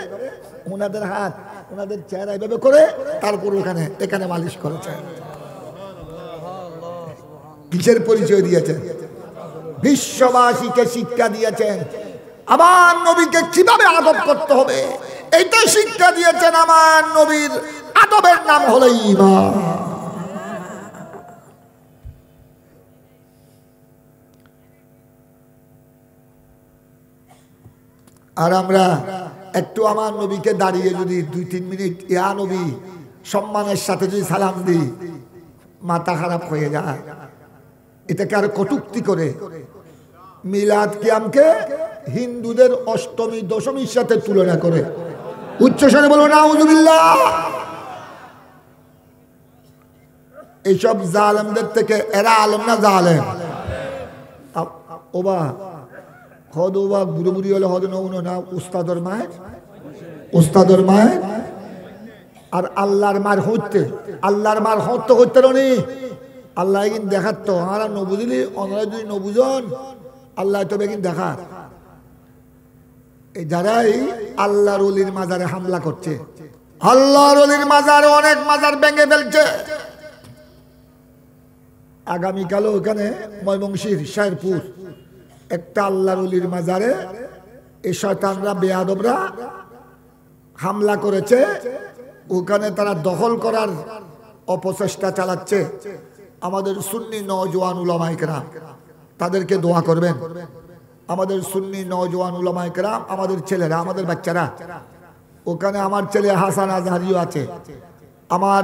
S1: ওনাদের হাত, ওনাদের চেহারা এভাবে করে তারপর এখানে মালিশ করেছেন। কিসের পরিচয় দিয়েছেন? বিশ্ববাসীকে শিক্ষা দিয়েছেন আমার নবীকে কিভাবে আদব করতে হবে, এইটা শিক্ষা দিয়েছেন। আমার নবীর আদবের নাম হলো ঈমান। আর আমরা একটু আমার নবীকে দাঁড়িয়ে যদি 2-3 মিনিট ইয়া নবী সম্মানের সাথে যদি সালাম দিই, মাথা খারাপ হয়ে যায়। এটাকে আর কটূক্তি করে মিলাদ কিয়ামকে হিন্দুদের অষ্টমী দশমীর সাথে তুলনা করে। উচ্চস্বরে বলবো নাউযুবিল্লাহ। এইসব জালেমদের থেকে এরা আলেম না জালেম? ওবা হদ ওবা বুড়ো বুড়ি হলে হদ নৌনো না, উস্তাদর মায়ের, উস্তাদর মায়ের। আর আল্লাহর মার হইতে, আল্লাহর মার হতে হইতে রনি আল্লাহ কিন্তু দেখার তো আমরা নবুঝলি, অনারা যদি নবুঝন আল্লাহ তবে কিন্তু দেখার। এই যারাই আল্লাহর ওলির মাজারে হামলা করছে, আল্লাহর ওলির মাজারে অনেক মাজার ভেঙে ফেলছে, আগামীকালও ওখানে ময়মনসিংহ শেরপুর একটা আল্লাহর ওলির মাজারে এই শয়তানরা বেয়াদবরা হামলা করেছে। ওখানে তারা দখল করার অপচেষ্টা চালাচ্ছে। আমাদের সুন্নি নওজোয়ান উলামায়ে কেরাম তাদেরকে দোয়া করবেন। আমাদের সুন্নি নওজোয়ান উলামায়ে কেরাম, আমাদের ছেলেরা, আমাদের বাচ্চারা, ওখানে আমার ছেলে হাসান আজহারিও আছে, আমার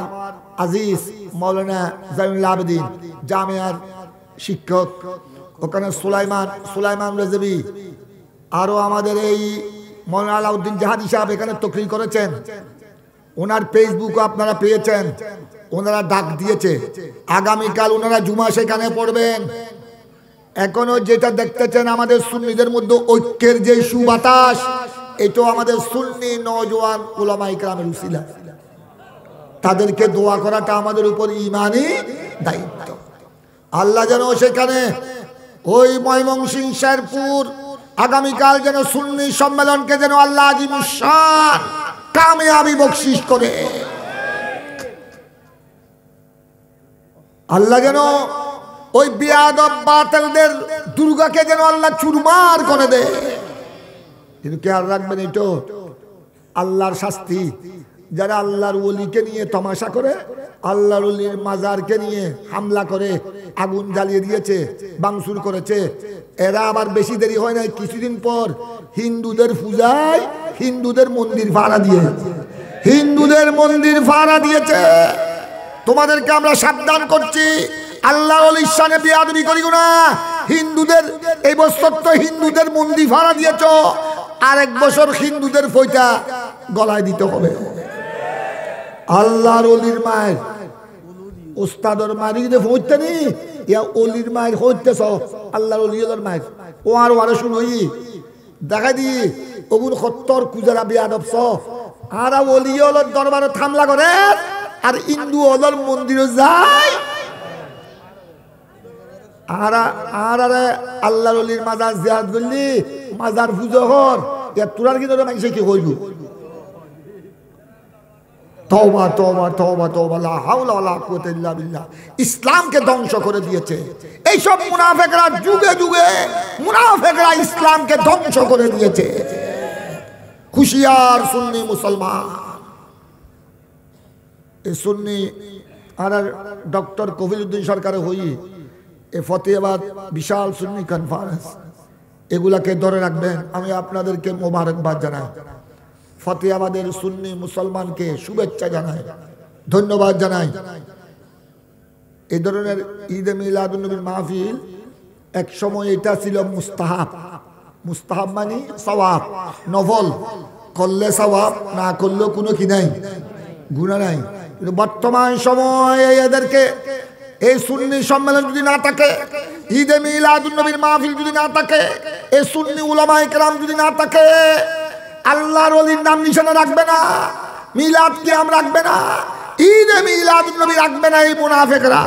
S1: আজিজ মৌলানা জামিউল আবেদিন জামিয়ার শিক্ষক, ওখানে সুলাইমান রেজবি, আরো আমাদের এই মৌলানা আলাউদ্দিন জাহাদি সাহেব এখানে তকরির করেছেন। ওনার ফেসবুকও আপনারা পেয়েছেন। ওনারা ডাক দিয়েছে আগামীকাল ওনারা জুমা সেখানে পড়বেন। এখনো যেটা দেখতেছেন আমাদের সুন্নিদের মধ্যে ঐক্যের যে সুবাতাস, এটাও আমাদের সুন্নি নওজোয়ান উলামায়ে কেরামের উসিলা। তাদেরকে দোয়া করাটা আমাদের উপর ঈমানি দায়িত্ব। আল্লাহ যেন সেখানে ওই ময়মনসিংহ শেরপুর আগামীকাল যেন সুন্নি সম্মেলনকে যেন আল্লাহ আজিমুশান কামিয়াবি বকশিশ করে। আল্লাহ যেন ওই বিয়াদব বাতিলদের দুর্গাকে যেন আল্লাহ চুরমার করে দেয়। কিন্তু খেয়াল রাখবেন, এটা আল্লাহর শাস্তি। যারা আল্লাহর ওলিকে নিয়ে তমাশা করে, আল্লাহর ওলির মাজারকে নিয়ে হামলা করে, আগুন জ্বালিয়ে দিয়েছে, ভাঙচুর করেছে, এরা আবার বেশি দেরি হয় নাই, কিছুদিন পর হিন্দুদের পূজায় হিন্দুদের মন্দির ভাড়া দিয়েছে। তোমাদেরকে আমরা সাবধান করছি, আল্লাহর ওলির শানে বেয়াদবি করিও না। হিন্দুদের এই বছর তো হিন্দুদের মন্দির ভাড়া দিয়েছ, আরেক বছর হিন্দুদের পয়সা গলায় দিতে হবে। আল্লাহর ওলির মায়ের ওস্তাদর মায়ের হইতে নি, ইয়া ওলির মায়ের হইতেছ, আল্লাহর ওলির মায়ের ও আরো শুনই দেখা দি ওগুন সত্তর কুজারা বিয়াদবছ আর ওলি ওলর দরবারে থামলা করে, আর হিন্দু ওলর মন্দিরে যায়। আর আল্লাহর ওলির মাজার জিয়ারত করলি, মাজার পুজো কর, তোরার কি ধরে মানুষে কি হইব? তওবা তওবা তওবা তওবা, লা হাওলা ওয়ালা কুওয়াতা ইল্লা বিল্লাহ। ইসলামকে ধ্বংস করে দিয়েছে এইসব মুনাফিকরা, যুগে যুগে মুনাফিকরা ইসলামকে ধ্বংস করে দিয়েছে। খুশিয়ার সুন্নি মুসলমান, এই সুন্নি আর ডক্টর কফিলউদ্দিন সরকারে হই এ ফতেহাবাদ বিশাল সুন্নি কনফারেন্স, এগুলাকে ধরে রাখবেন। আমি আপনাদেরকে মোবারকবাদ জানাই, ফতেহাবাদের সুন্নি মুসলমানকে শুভেচ্ছা জানাই, ধন্যবাদ জানাই। এই ধরনের ঈদে মিলাদুন নবীর মাহফিল এক সময় এটা ছিল মুস্তাহাব। মুস্তাহাব মানে সওয়াব, নফল, করলে সওয়াব, না করলেও কোনো কি নাই, গুনাহ নাই। কিন্তু বর্তমান সময়ে এদেরকে এই সুন্নি সম্মেলন যদি না থাকে, ঈদে মিলাদুন নবীর মাহফিল যদি না থাকে, এই সুন্নি উলামায়ে কেরাম যদি না থাকে, আল্লাহর ওলির নাম নিশানা রাখবে না, মিলাদ কিয়াম রাখবে না, ঈদে মিলাদুন নবী রাখবে না এই মুনাফিকরা।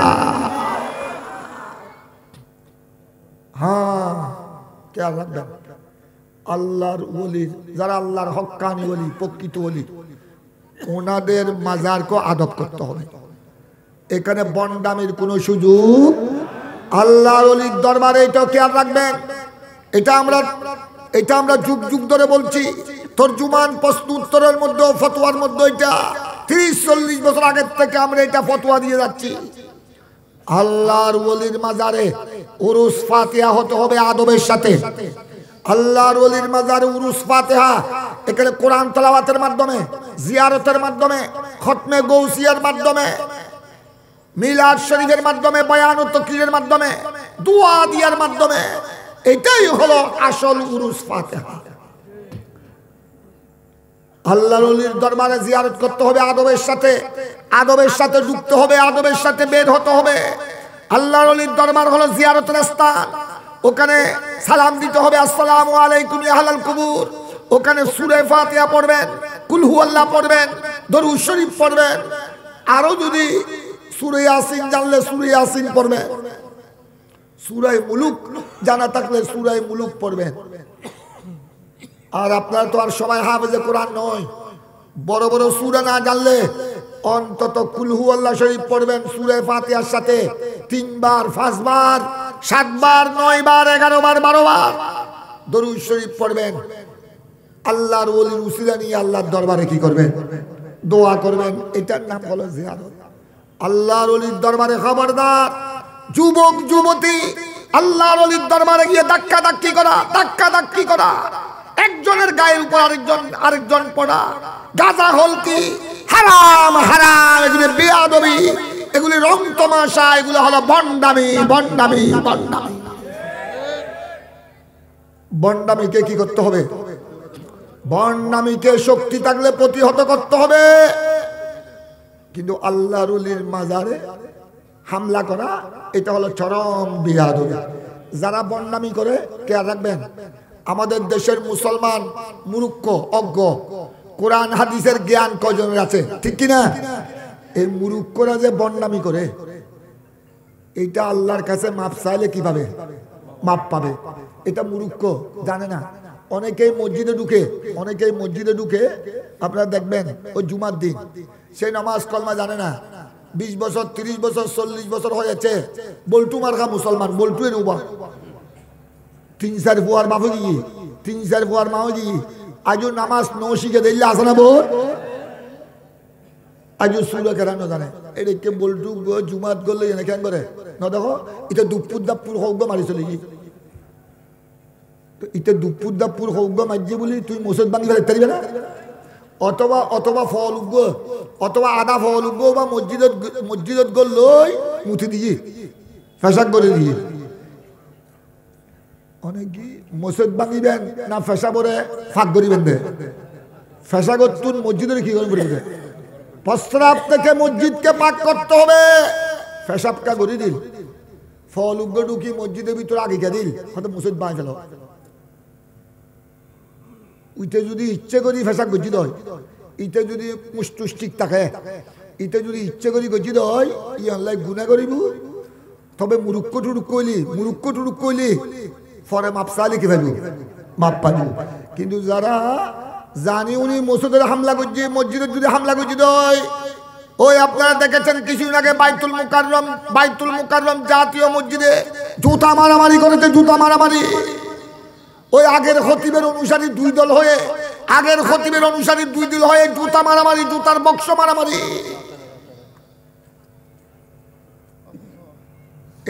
S1: হ্যাঁ, কে রাখবে? আল্লাহর ওলির, যারা আল্লাহর হক্কানি ওলি, প্রকৃত ওলি, ওনাদের মাজারকে আদব করতে হবে। এখানে বন্ডামির কোনো সুযোগ, আল্লাহর ওলির দরবারে এটা খেয়াল রাখবেন। এটা আমরা যুগ যুগ ধরে বলছি। তরজুমান প্রশ্ন উত্তরের মধ্যে, ফতোয়ার মধ্যে এটা 30-40 বছর আগের থেকে আমরা এটা ফতোয়া দিয়ে যাচ্ছি। আল্লাহর ওলির মাজারে উরুস ফাতিহা হতে হবে আদবের সাথে। আল্লাহর ওলির মাজারে উরুস ফাতিহা, এখানে কোরআন তেলাওয়াতের মাধ্যমে, জিয়ারতের মাধ্যমে, খতমে গৌসিয়ার মাধ্যমে, মিলাদ শরীফের মাধ্যমে, বয়ান ও তাকরীরের মাধ্যমে, দোয়া দিয়ার মাধ্যমে, এটাই হলো আসল উরুস ফাতিহা। আল্লাহর ওলির দরবারে জিয়ারত করতে হবে আদবের সাথে, আদবের সাথে ঢুকতে হবে, আদবের সাথে বের হতে হবে। আল্লাহর ওলির দরবার হলো জিয়ারতের স্থান, ওখানে সালাম দিতে হবে, আসসালামু আলাইকুম ইয়া আহলাল কুবুর। ওখানে সূরা ফাতিহা পড়বেন, কুল হুয়াল্লাহ পড়বেন, দরুদ শরীফ পড়বেন, আরো যদি সূরা ইয়াসিন জানলে সূরা ইয়াসিন পড়বেন, সূরা মুলুক জানা থাকলে সূরা মুলুক পড়বেন। আর আপনারা তো আর সবাই হাফেজে কোরআন নয়, বড় বড় সূরা না জানলে অন্তত কুল হুয়াল্লাহ শরীফ পড়বেন সূরা ফাতিহার সাথে 3 বার 5 বার 7 বার 9 বার 11 বার 12 বার দরুদ শরীফ পড়বেন। আল্লাহর ওলির উসিলা নিয়ে আল্লাহর দরবারে কি করবেন? দোয়া করবেন। এটার নাম হলো জিয়ারত। আল্লাহর ওলির দরবারে খবরদার যুবক যুবতী, আল্লাহর ওলির দরবারে গিয়ে ধাক্কা ধাক্কি করা, একজনের গায়ের উপর আরেকজন পড়া, গাঁজা হলকি, হারাম, এগুলি বেয়াদবি, এগুলি রং তামাশা, এগুলো হলো ভণ্ডামি। ভণ্ডামিকে কি করতে হবে? ভণ্ডামিকে শক্তি থাকলে প্রতিহত করতে হবে। কিন্তু আল্লাহর ওলির মাজারে হামলা করা এটা হলো চরম বেয়াদবি। যারা ভণ্ডামি করে খেয়াল রাখবেন, আমাদের দেশের মুসলমান মূর্খ অজ্ঞ, কোরআন হাদিসের জ্ঞান কজনের আছে, ঠিক কিনা? এই মূর্খরা যে ভণ্ডামি করে, এইটা আল্লাহর কাছে মাপ চাইলে কিভাবে মাপ পাবে? এটা মূর্খ, জানে না। অনেকেই মসজিদে ঢুকে আপনারা দেখবেন ওই জুমার দিন সে নামাজ কলমা জানে না, 20 বছর 30 বছর 40 বছর হয়েছে, বল্টু মার্কা মুসলমান, বল্টু এর উবা 3-4 ফুয়ার বাপু গিয়ে 3-4 ফুয়ার মাও গিয়ে আজও নামাজ নৌ শিখে দিলে আসে না বোর, আজও সুরা কেরানো জানে। এটাকে বল্টু জুমাত করলে এনে কেন করে না? দেখো এটা দুপুর হোক মারি চলে গিয়ে, এটা দুপুর হোক মারিয়ে বলি তুই মসজিদ ভাঙি ফেলে পারবে না? অথবা ফল উগ্গ, অথবা আদা ফল উগ্গ, বা মসজিদত গলই মুঠি দিয়ে ফেসাক করে দিয়ে অনেক মসজিদ ভাঙিবেন না ফেসা পরে ফাঁক করিবেন দে ফেসাগত তুন মসজিদের কি করে পড়বে? প্রস্রাব থেকে মসজিদকে পাক করতে হবে। ফেসাবকা করে দিল, ফল উগ্গ ঢুকি মসজিদের ভিতরে আগে কে দিল, হয়তো মসজিদ বাঁচ গেল। উইতে যদি ইচ্ছে করি ফেসাক গজিত হয়, ইতে যদি মুষ্টিক থাকে, ইতে যদি ইচ্ছে করি গজিত হয়, ই আল্লাহ গুণা করিব। তবে মুরুক্ষ টুরুক কইলি পরে মাপ চাইলে কি ভাবি মাপ পাবি। কিন্তু যারা জানি উনি মসজিদের হামলা করছে, মসজিদের যদি হামলা করছে হয়, ওই আপনারা দেখেছেন কিছুদিন আগে বাইতুল মুকাররম জাতীয় মসজিদে জুতা মারামারি করেছে, জুতা মারামারি। ওই আগের খতিবের অনুসারী দুই দল হয়ে জুতা মারামারি, জুতার বক্স মারামারি।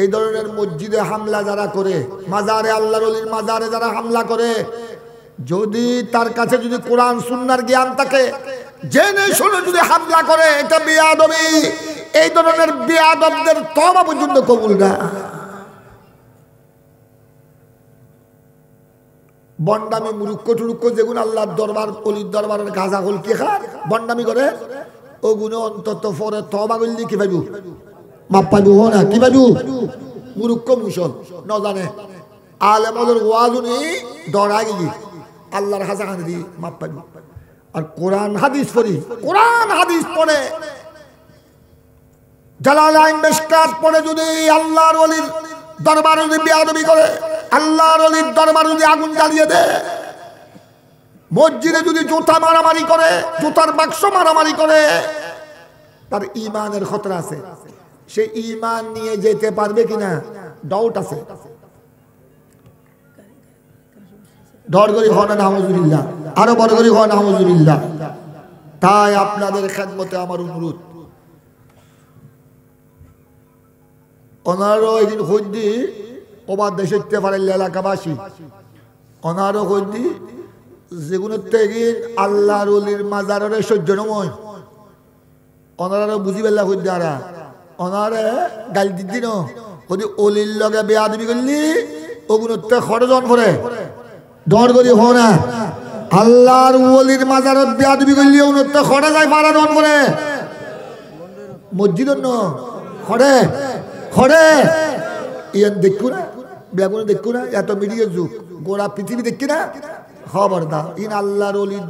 S1: এই ধরনের মসজিদে হামলা যারা করে, মাজারে আল্লাহর ওলির মাজারে যারা হামলা করে, যদি তার কাছে যদি কোরআন সুন্নাহর জ্ঞান থাকে, জেনে শুনে যদি হামলা করে, এটা বেয়াদবি। এই ধরনের বেয়াদবদের তওবা পর্যন্ত কবুল না। বন্ডামি মুরুক্ষ টুরুক্ষ যেগুলো আল্লাহর দরবার অলির দরবারের গাঁজা হল কি খায় বন্ডামি করে, ওগুলো অন্তত পরে তওবা করলে কি পাইব? মাপ পাইব না। কি পাইব? মুরুক্ষ মুসল ন জানে আলেমদের ওয়াজুনি দড়া গিয়ে আল্লাহর হাজাখানে দিয়ে মাপ পাইব। আর কোরআন হাদিস পড়ে জালালাইন মিশকাত পড়ে যদি আল্লাহর ওলির দরবারে যদি বেয়াদবি করে, আল্লাহর ওলির দরবারে যদি আগুন জ্বালিয়ে দেয়, মসজিদে যদি জুতা মারামারি করে, জুতার বাক্স মারামারি করে, তার ঈমানের খতরা আছে। সে ঈমান নিয়ে যেতে পারবে কিনা ডাউট আছে। ডর করি হন নাউজুবিল্লাহ, আরো বড় করি হন নাউজুবিল্লাহ। তাই আপনাদের খেদমতে আমার অনুরোধ, ওনারও একদিন হইদি ওবার দেশের পারেন এলাকাবাসী, ওনারও হইদি যেগুলো একদিন আল্লাহর ওলির মাজারের সহ্য নয়, ওনারও বুঝি পেলা হইদি আরা ওনারে গাল দিদি ন যদি অলির লগে বেয়াদবি করলি ওগুলোতে খরজন করে ডর করি হো না। আল্লাহর ওলির মাজারত বেয়াদবি করলি ওগুলোতে খড়ে যায় পারা ডন করে মসজিদ খড়ে ইয়ান দেখু না, বেগুনে দেখু না, এত মিডিয়া যুগ গোড়া পৃথিবী দেখি না। খবরদার ইন আল্লাহর ওলির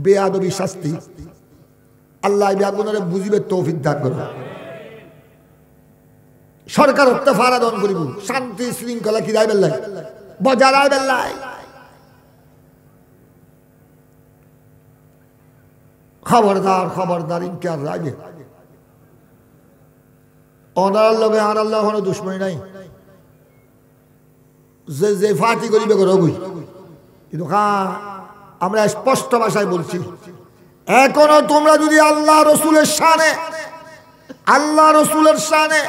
S1: বেয়াদবি শাস্তি আল্লাহ বেগুনের বুঝিবে তৌফিক দান করবে। সরকার হতে ফারাদন করিব, শান্তি শৃঙ্খলা কি রায় বেল্লাই বজায় বেল্লাই। খবরদার ইনকার রাগে ওনার লগে আর আল্লাহ কোনো দুশ্মনী নাই, যে যে ফাটি করিবে করবই। কিন্তু হ্যাঁ, আমরা স্পষ্ট ভাষায় বলছি, এখনো তোমরা যদি আল্লাহ রসুলের শানে, আল্লাহ রসুলের শানে,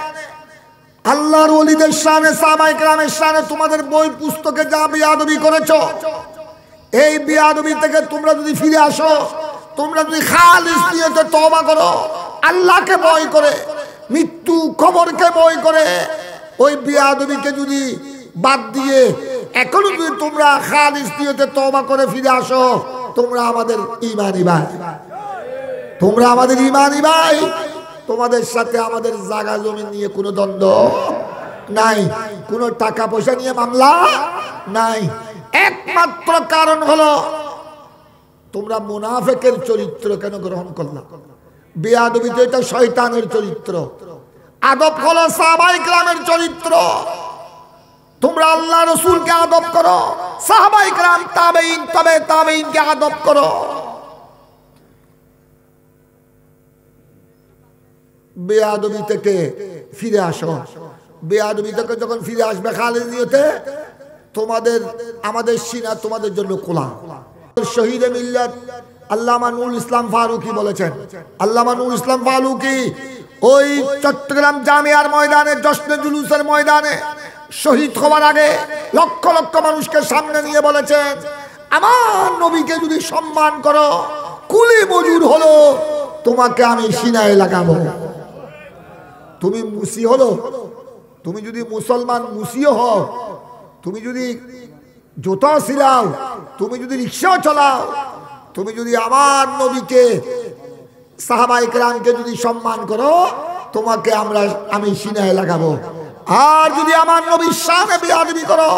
S1: আল্লাহর ওলিদের শানে, সাহাবায়ে কেরামের শানে তোমাদের বই পুস্তকে যা বেয়াদবি করেছো, এই বেয়াদবি থেকে তোমরা যদি ফিরে আসো, তোমরা যদি খালিস নিয়তে তওবা করো, আল্লাহকে ভয় করে, মৃত্যু কবরকে ভয় করে, ওই বেয়াদবিকে যদি বাদ দিয়ে এখনো যদি তোমরা খালিস নিয়তে তওবা করে ফিরে আসো, তোমরা আমাদের ঈমানি ভাই, তোমরা আমাদের ঈমানি ভাই। তোমাদের সাথে আমাদের জায়গা জমি নিয়ে কোনো দ্বন্দ্ব নাই, কোনো টাকা পয়সা নিয়ে মামলা নাই। একমাত্র কারণ হলো তোমরা মুনাফিকের চরিত্র কেন গ্রহণ করলা? বেয়াদবি তো এটা শয়তানের চরিত্র, আদব হলো সাহাবায়ে কেরামের চরিত্র। তোমরা আল্লাহ রসুলকে আদব করো, সাহাবায়ে কেরাম, তাবেঈন, তবে তাবেঈনকে আদব করো। বেয়াদবি থেকে ফিরে আসো। বেয়াদবি থেকে যখন ফিরে আসবে খালিস নিয়তে, তোমাদের আমাদের সিনা তোমাদের জন্য খোলা। শহীদে মিল্লাত আল্লামা নুরুল ইসলাম ফারুকী বলেছেন, আল্লামা নুরুল ইসলাম ফারুকী ওই চট্টগ্রাম জামিয়ার ময়দানে, জশ্নে জুলুসের ময়দানে শহীদ হওয়ার আগে লক্ষ লক্ষ মানুষকে সামনে নিয়ে বলেছেন, আমার নবীকে যদি সম্মান করো, কুলি মজুর হলো তোমাকে আমি সিনায় লাগাবো। তুমি মুসি হলো, তুমি যদি মুসলমান মুসিও হও, তুমি যদি জুতা সিলাও, তুমি যদি রিক্সাও চালাও, তুমি যদি আমার নবীকে, সাহাবায়ে কেরামকে যদি সম্মান করো, তোমাকে আমি সিনায় লাগাবো। আর যদি আমার নবীর শানে বেয়াদবি করো,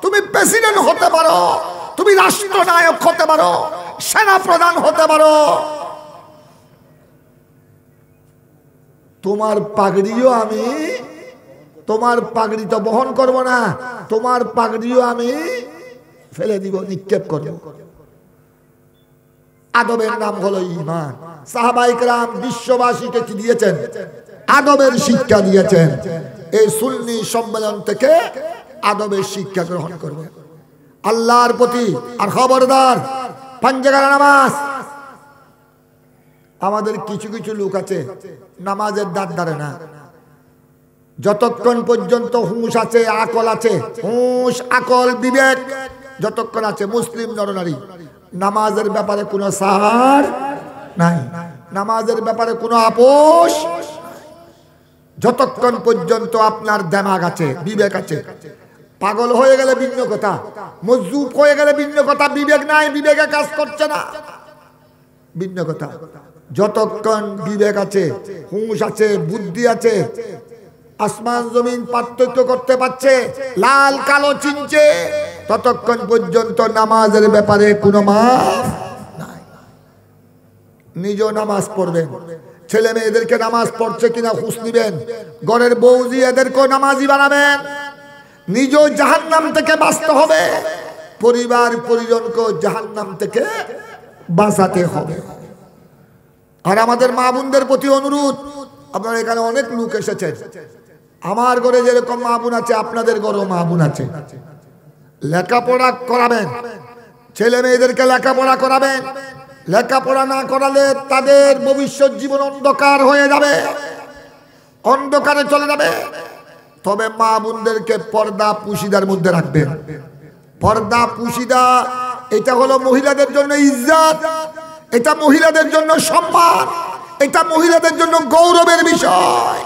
S1: তুমি প্রেসিডেন্ট হতে পারো, তুমি রাষ্ট্রনায়ক হতে পারো, সেনা প্রধান হতে পারো, তোমার পাগড়িও আমি, তোমার পাগড়ি তো বহন করব না, তোমার পাগড়িও আমি ফেলে দিব, নিক্ষেপ করব। আদবের নাম হলো ঈমান। সাহাবায়ে কেরাম বিশ্ববাসীকে কি দিয়েছেন? আদবের শিক্ষা দিয়েছেন। এই সুন্নি সম্মেলন থেকে আদবের শিক্ষা গ্রহণ করবে আল্লাহর প্রতি। আর খবরদার, পাঞ্জাগারা নামাজ। আমাদের কিছু কিছু লোক আছে নামাজের দাঁত ধারে না, যতক্ষণ পর্যন্ত হুঁশ আছে, আকল আছে, হুঁশ, আকল, বিবেক যতক্ষণ আছে, মুসলিম নরনারী, নামাজের ব্যাপারে কোনো সার নাই, নামাজের ব্যাপারে কোনো আপোষ। যতক্ষণ পর্যন্ত আপনার দিমাগ আছে, বিবেক আছে, পাগল হয়ে গেলে ভিন্ন কথা, মজবুত হয়ে গেলে ভিন্ন কথা, বিবেক নাই, বিবেকে কাজ করছে না, ভিন্ন কথা। যতক্ষণ বিবেক আছে, হুঁশ আছে, বুদ্ধি আছে, আসমান জমিন পার্থক্য করতে পারছে, লাল কালো চিনছে, ততক্ষণ পর্যন্ত নামাজের ব্যাপারে কোনো মাফ নাই। নিজেও নামাজ পড়বেন, ছেলে মেয়েদেরকে নামাজ পড়ছে কিনা খোঁজ নিবেন, ঘরের বৌজি এদেরকেও নামাজি বানাবেন। নিজেও জাহান্নাম থেকে বাঁচতে হবে, পরিবার পরিজনকেও জাহান্নাম থেকে বাঁচাতে হবে। আর আমাদের মা বোনদের প্রতি অনুরোধ, আপনারা এখানে অনেক লোক এসেছেন, আমার ঘরে যেরকম মা বোন আছে, আপনাদের ঘরেও মা বোন আছে, লেখাপড়া করাবেন, ছেলে মেয়েদেরকে লেখাপড়া করাবেন। লেখাপড়া না করালে তাদের ভবিষ্যৎ জীবন অন্ধকার হয়ে যাবে, অন্ধকারে চলে যাবে। তবে মা বোনদেরকে পর্দা পুশিদার মধ্যে রাখবেন। পর্দা পুশিদা এটা হলো মহিলাদের জন্য ইজ্জত, এটা মহিলাদের জন্য সম্মান, এটা মহিলাদের জন্য গৌরবের বিষয়।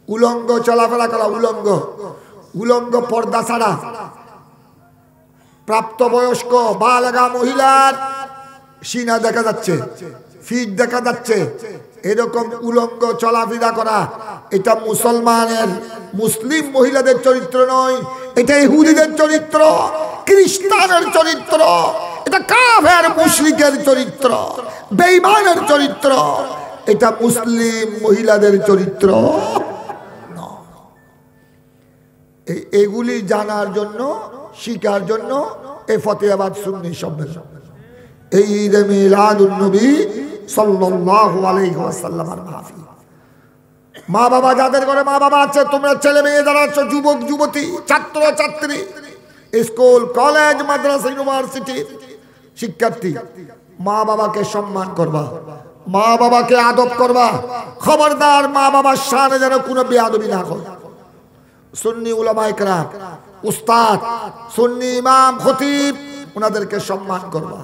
S1: উলঙ্গ চলাফেরা করা, উলঙ্গ, উলঙ্গ পর্দা ছাড়া প্রাপ্তবয়স্ক বালেগা মহিলার সিনা দেখা যাচ্ছে, ফিট দেখা যাচ্ছে, এরকম উলঙ্গ চলাফেরা করা, এটা মুসলমানের, মুসলিম মহিলাদের চরিত্র নয়, এটা ইহুদিদের চরিত্র, খ্রিস্টানের চরিত্র, এটা কাফের মুশরিকের চরিত্র, বেঈমানের চরিত্র, এটা মুসলিম মহিলাদের চরিত্র। এগুলি জানার জন্য, শিকার জন্য এই ফতেহাবাদ সুন্নি সম্মেলন, এই ঈদে মিলাদুন নবী সাল্লাল্লাহু আলাইহি ওয়াসাল্লামের মাহফিল। মা বাবা যাদের ঘরে মা বাবা আছে, তোমরা ছেলে মেয়ে যারা আছো, যুবক যুবতী, ছাত্র ছাত্রী, স্কুল কলেজ মাদ্রাসা ইউনিভার্সিটি শিক্ষার্থী, মা বাবাকে সম্মান করবা, মা বাবাকে আদব করবা। খবরদার মা বাবার সামনে যেন কোনো বেয়াদবি না হয়। সুন্নি উলামায়ে কেরাম, উস্তাদ, সুন্নি ইমাম, খতিব, ওনাদেরকে সম্মান করবা।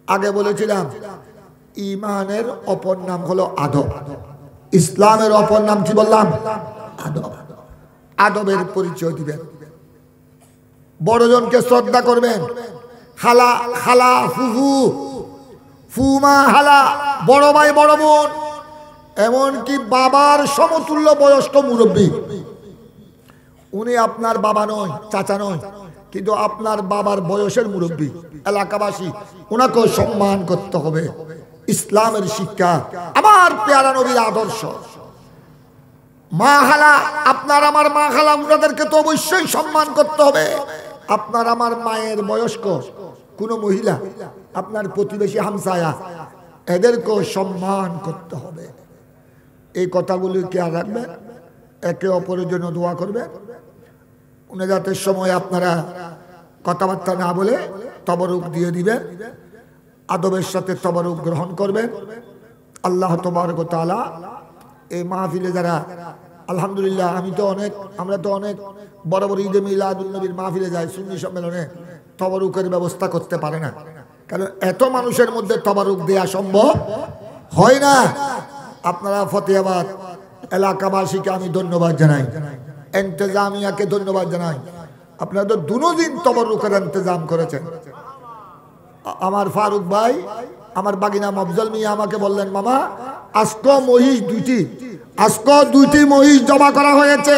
S1: আগে বলেছিলাম ঈমানের অপর নাম হলো আদব, ইসলামের অপর নাম কি বললাম? আদব। আদবের পরিচয় দিবেন, বড়জনকে শ্রদ্ধা করবেন। খালা খালা, ফুফু ফুমা, হালা, বড় ভাই বড় বোন, এমনকি বাবার সমতুল্য বয়স্ক মুরব্বী, উনি আপনার বাবা নয়, চাচা নয়, কিন্তু আপনার বাবার বয়সের মুরব্বী, এলাকাবাসী, ওনাকেও সম্মান করতে হবে। ইসলামের শিক্ষা, আমার পেয়ারা নবীর আদর্শ। মা খালা, আপনার আমার মা খালা, ওনাদেরকে তো অবশ্যই সম্মান করতে হবে। আপনার আমার মায়ের বয়স্ক কোনো মহিলা, আপনার প্রতিবেশী হামসায়া, এদেরকেও সম্মান করতে হবে। এই কথাগুলি খেয়াল রাখবেন, একে অপরের জন্য দোয়া করবেন। উনাজাতের সময় আপনারা কথাবার্তা না বলে তবরুক দিয়ে দিবেন, আদবের সাথে তবরুক গ্রহণ করবেন। আল্লাহ তাবারক ওয়া তাআলা এই মাহফিলে যারা, আলহামদুলিল্লাহ, আমরা তো অনেক বড় বড় ঈদে মিলাদুন নবীর মাহফিলে যাই, সুন্নি সম্মেলনে তবরুকের ব্যবস্থা করতে পারে না, কারণ এত মানুষের মধ্যে তবরুক দেয়া সম্ভব হয় না। আপনারা ফতেহাবাদ এলাকাবাসীকে আমি ধন্যবাদ জানাই, ইন্তেজামিয়াকে ধন্যবাদ জানাই, আপনারা তো দুদিন তবরুকের ইন্তজাম করেছেন। আমার ফারুক ভাই, আমার বাগিনা মফজল মিয়া আমাকে বললেন, মামা আজকে মহিষ দুইটি মহিষ জমা করা হয়েছে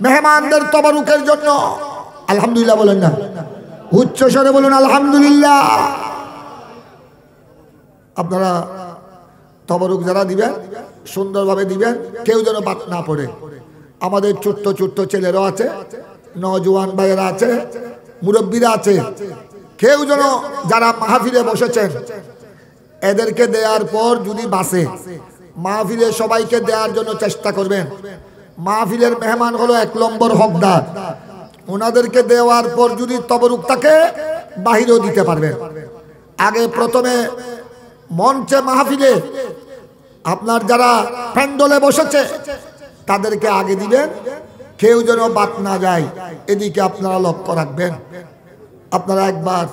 S1: মেহমানদের তবরুকের জন্য। আলহামদুলিল্লাহ বলেন না, উচ্চ স্বরে বলুন আলহামদুলিল্লাহ। আপনারা তবরুক যারা দিবেন সুন্দরভাবে দিবেন, কেউ যেন বাদ না পড়ে। আমাদের ছোট্ট ছোট্ট ছেলেরাও আছে, নওজোয়ান ভাইয়েরা আছে, মুরব্বীরা আছে, কেউ যেন, যারা মাহফিলে বসেছেন এদেরকে দেওয়ার পর যদি বাসে, মাহফিলে সবাইকে দেওয়ার জন্য চেষ্টা করবেন। মাহফিলের মেহমান হলো 1 নম্বর হকদার, ওনাদেরকে দেওয়ার পর যদি তবরুক থাকে বাহিরেও দিতে পারবেন। আগে প্রথমে মঞ্চে মাহফিলে আপনার যারা প্যান্ডলে বসেছে তাদেরকে আগে দিবেন, কেউ যেন বাদ না যায়, এদিকে আপনারা লক্ষ্য রাখবেন। আপনারা একবার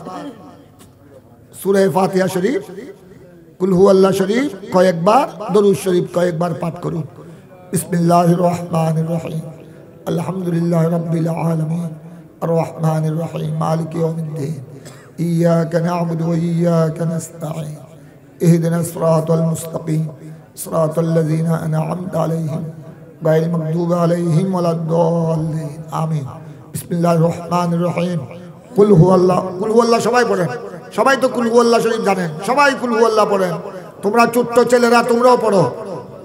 S1: সূরা ফাতিহা শরীফ, কুল হুয়াল্লাহ শরীফ কয়েকবার, দরুদ শরীফ কয়েকবার পাঠ করুন। বিসমিল্লাহির রহমানির রহিম, আলহামদুলিল্লাহি রাব্বিল আলামিন, আর রহমানির রহিম, মালিকি ইয়াউমিদ্দিন, ইয়াকা না'বুদু ওয়া ইয়াকা নাস্তাঈন, ইহদিনাস সিরাতাল মুস্তাকিম, সিরাতাল লাযীনা আন'আমতা আলাইহিম গায়রিল মাগদুবি আলাইহিম ওয়ালাদ-দাল্লিন, আমিন। বিসমিল্লাহির রহমানির রহিম, কুল হুয়াল্লাহ সবাই পড়েন, সবাই তো কুল হুয়াল্লাহ শরীফ জানেন, সবাই কুল হুয়াল্লাহ পড়েন। তোমরা ছোট্ট ছেলেরা তোমরাও পড়ো,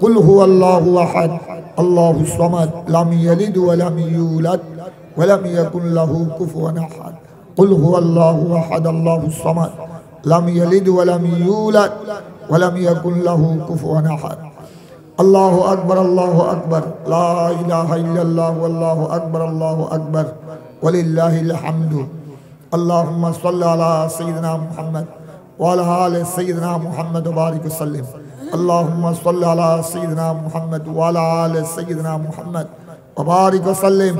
S1: কুল হুয়াল্লাহু আহাদ আল্লাহুস সামাদ লাম ইয়ালিদ ওয়া লাম ইউলাদ ওয়া লাম ইয়াকুল লাহু কুফুয়ান আহাদ। কুল হুয়াল্লাহু আহাদ আল্লাহুস সামাদ লাম ইয়ালিদ ওয়া লাম ইউলাদ ওয়া লাম ইয়াকুল লাহু কুফুয়ান আহাদ। আল্লাহু আকবার, আল্লাহু আকবার, লা ইলাহা ইল্লাল্লাহ, আল্লাহু আকবার, আল্লাহু আকবার, ওয়ালিল্লাহিল হামদু। আল্লাহুম্মা সাল্লি আলা সাইয়্যিদিনা মুহাম্মদ ওয়া আলা আলি সাইয়্যিদিনা মুহাম্মদ ওয়া বারিক ওয়া সাল্লিম। আল্লাহুম্মা সাল্লি আলা সাইয়্যিদিনা মুহাম্মদ ওয়া আলা আলি সাইয়্যিদিনা মুহাম্মদ ওয়া বারিক ওয়া সাল্লিম।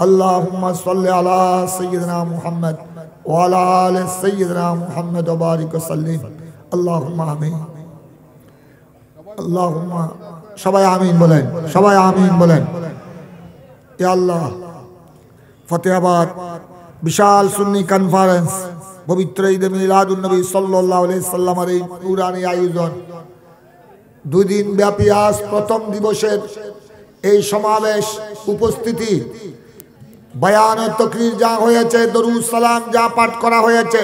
S1: আল্লাহুম্মা সাল্লি আলা সাইয়্যিদিনা মুহাম্মদ ওয়া আলা আলি সাইয়্যিদিনা মুহাম্মদ ওয়া বারিক ওয়া সাল্লিম। আল্লাহুম্মা আমিন। আল্লাহুম্মা, সবাই আমিন বলেন, সবাই আমিন বলেন। ইয়া আল্লাহ, ফতেহাবাদ বিশাল সুন্নি কনফারেন্স, পবিত্র ঈদে মিলাদুন নবী সাল্লাল্লাহু আলাইহি সাল্লামের এই নুরানি আয়োজন, 2 দিন ব্যাপী আজ প্রথম দিবসের এই সমাবেশ উপস্থিতি, বয়ান ও তাকরীর যা হয়েছে, দরুদ সালাম যা পাঠ করা হয়েছে,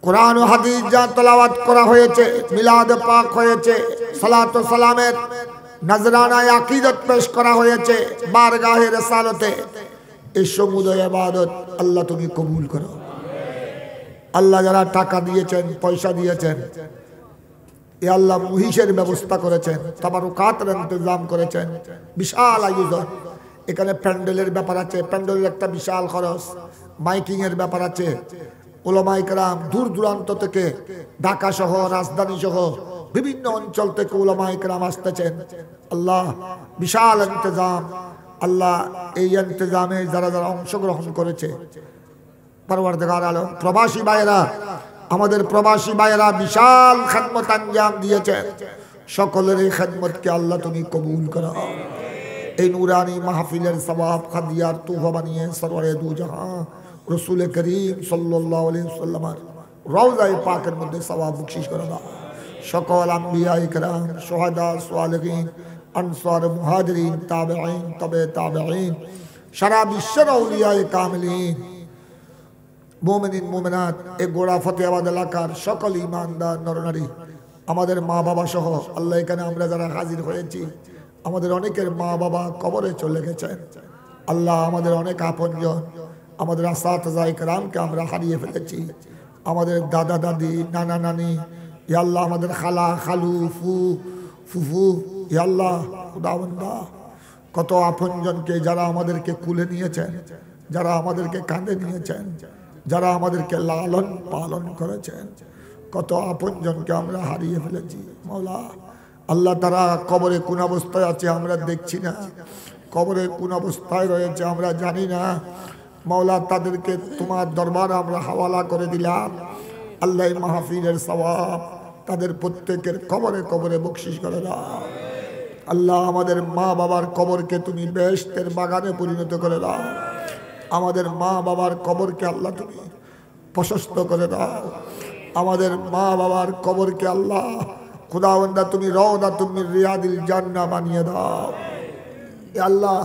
S1: কোরআন ও হাদিস যা তেলাওয়াত করা হয়েছে, মিলাদ পাক হয়েছে, সালাত ও সালামের নজরানায়ে আকীদত পেশ করা হয়েছে বারগাহে রিসালতে, এই সমুদয় ইবাদত আল্লাহ তুমি কবুল করো। আল্লাহ যারা টাকা দিয়েছেন, পয়সা দিয়েছেন, এ আল্লাহ মহিষের ব্যবস্থা করেছেন, তাবারুকাতের ইন্তজাম করেছেন, বিশাল আয়োজন। এখানে প্যান্ডেলের ব্যাপার আছে, প্যান্ডেলের একটা বিশাল খরচ, মাইকিং এর ব্যাপার আছে। উলামায়ে কেরাম দূর দূরান্ত থেকে, ঢাকা সহ রাজধানী সহ বিভিন্ন অঞ্চল থেকে উলামায়ে কেরাম আসতেছেন। আল্লাহ বিশাল ইন্তজাম। আল্লাহ এই ইন্তজামে যারা যারা অংশগ্রহণ করেছে, পরওয়ারদিগার আলম প্রবাসী ভাইয়েরা, আমাদের প্রবাসী ভাইয়েরা বিশাল খেদমত আঞ্জাম দিয়েছেন। সকলের এই খেদমতকে আল্লাহ তুমি কবুল করো। এই নুরানি মাহফিলের সওয়াব হাদিয়ার তোহফা বানিয়ে সরওয়ারে দু জাহান রাসূল করিম সাল্লাল্লাহু আলাইহি ওয়াসাল্লামের রওজায়ে পাকের মধ্যে সওয়াব বখশিশ করে দাও। সকল আম্বিয়ায়ে কেরাম, শুহাদা, সালেহিন, আনসার, মুহাজিরিন, তাবেঈন, তবে তাবেঈন, সারা বিশ্বের আউলিয়ায়ে কামিলিন, মুমিনিন মুমিনাত, এই গোড়া ফতেহাবাদ এলাকার সকল ঈমানদার নরনারী, আমাদের মা বাবা সহ আল্লাহ এখানে আমরা যারা হাজির হয়েছি, আমাদের অনেকের মা বাবা কবরে চলে গেছেন। আল্লাহ আমাদের অনেক আপনজন, আমাদের আসাতিজা ইকরামকে আমরা হারিয়ে ফেলেছি। আমাদের দাদা দাদি, নানা নানি, ইয়া আল্লাহ আমাদের খালা খালু, ফুফু, ইয়া আল্লাহ খুদাবন্দা, কত আপনজনকে যারা আমাদেরকে কুলে নিয়েছেন, যারা আমাদেরকে কাঁধে নিয়েছেন, যারা আমাদেরকে লালন পালন করেছেন, কত আপনজনকে আমরা হারিয়ে ফেলেছি। মাওলা আল্লাহ তারা কবরে কোন অবস্থায় আছে আমরা দেখছি না, কবরে কোন অবস্থায় রয়েছে আমরা জানি না। মাওলা তাদেরকে তোমার দরবারে আমরা হাওয়ালা করে দিলাম। আল্লাহ মাহফিলের সওয়াব তাদের প্রত্যেকের কবরে কবরে বখশিশ করে দাও। আল্লাহ আমাদের মা বাবার কবরকে তুমি বেহেশতের বাগানে পরিণত করে দাও। আমাদের মা বাবার কবরকে আল্লাহ তুমি প্রশস্ত করে দাও। আমাদের মা বাবার কবরকে আল্লাহ খুদাবন্দা তুমি রওদাতুম মির রিয়াদিল জান্নাহ বানিয়ে দাও। এ আল্লাহ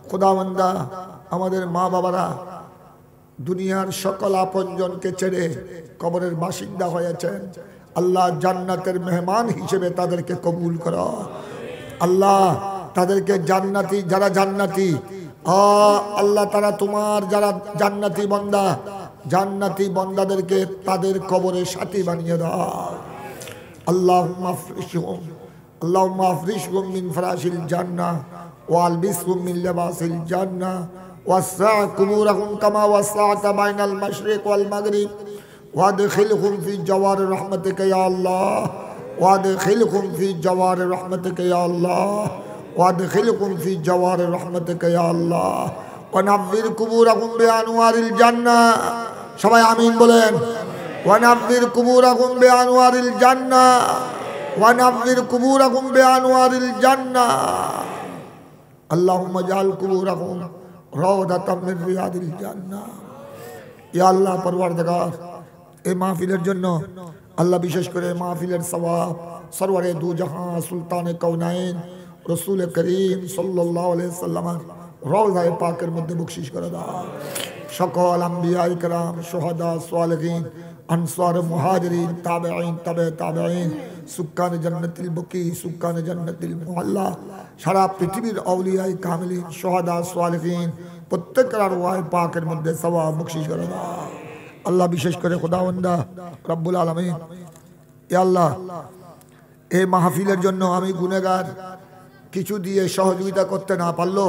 S1: খুদাবন্দা আমাদের মা বাবারা দুনিয়ার সকল আপনজনকে ছেড়ে কবরের বাসিন্দা হয়েছেন। আল্লাহ জান্নাতের মেহমান হিসেবে তাদেরকে কবুল করো। আল্লাহ তাদেরকে জান্নাতি, যারা জান্নাতি আল্লাহ তারা তোমার যারা জান্নাতি বান্দা, জান্নাতি বান্দাদেরকে তাদের কবরে সাথী বানিয়ে দাও। আল্লাহুম্মা আফরিশহুম মিন ফরাশিল জান্নাহ ওয়া আলবিসহুম মিন লিবাসিল জান্নাহ ওয়াসা' কুবুরহুম কামা ওয়াসা'তা বাইনাল মাশরিক ওয়াল মাগরিব ওয়াদখিলহুম ফি জাওয়ার রাহমাতিকা ইয়া আল্লাহ ওয়াদখিলহুম ফি জাওয়ার রাহমাতিকা ইয়া আল্লাহ ওয়াদখিলহুম ফি জাওয়ার রাহমাতিকা ইয়া আল্লাহ ওয়ানাব্বির কুবুরহুম বিআনওয়ারিল জান্নাহ। সবাই আমিন বলেন। ওয়ানাব্বির কুবুরহুম বিআনওয়ারিল জান্নাহ ওয়ানাব্বির কুবুরহুম বিআনওয়ারিল জান্নাহ। আল্লাহুম্মা জাআল কুবুরহুম রাওদাতাম মির রিয়াদিল জান্নাহ। ইয়া আল্লাহ পরওয়ারদিগার এই মাহফিলের জন্য আল্লাহ বিশেষ করে মাহফিলের সওয়াব সরওয়ারে দু জাহান সুলতানে কাউনাইন রাসূল করিম সাল্লাল্লাহু আলাইহি ওয়াসাল্লামের রওজায়ে পাকের মধ্যে বখশিশ করে দাও। সকল আম্বিয়া ইকরাম, শুহাদা, সালেহিন, আনসার, মুহাজিরিন, তাবেঈন, তবে তাবেঈন, সুক্কানে জান্নাতিল বকি, সুক্কানে জান্নাতিল মুআল্লা, সারা পৃথিবীর আউলিয়া কামিলিন, শুহাদা, সালেহিন প্রত্যেকের রওজায়ে পাকের মধ্যে সওয়াব বখশিশ করে দাও। আল্লাহ বিশেষ করে খোদাবন্দা রব্বুল আলামিন, ইয়া আল্লাহ এই মাহফিলের জন্য আমি গুনাহগার, কিছু দিয়ে সহযোগিতা করতে না পারলো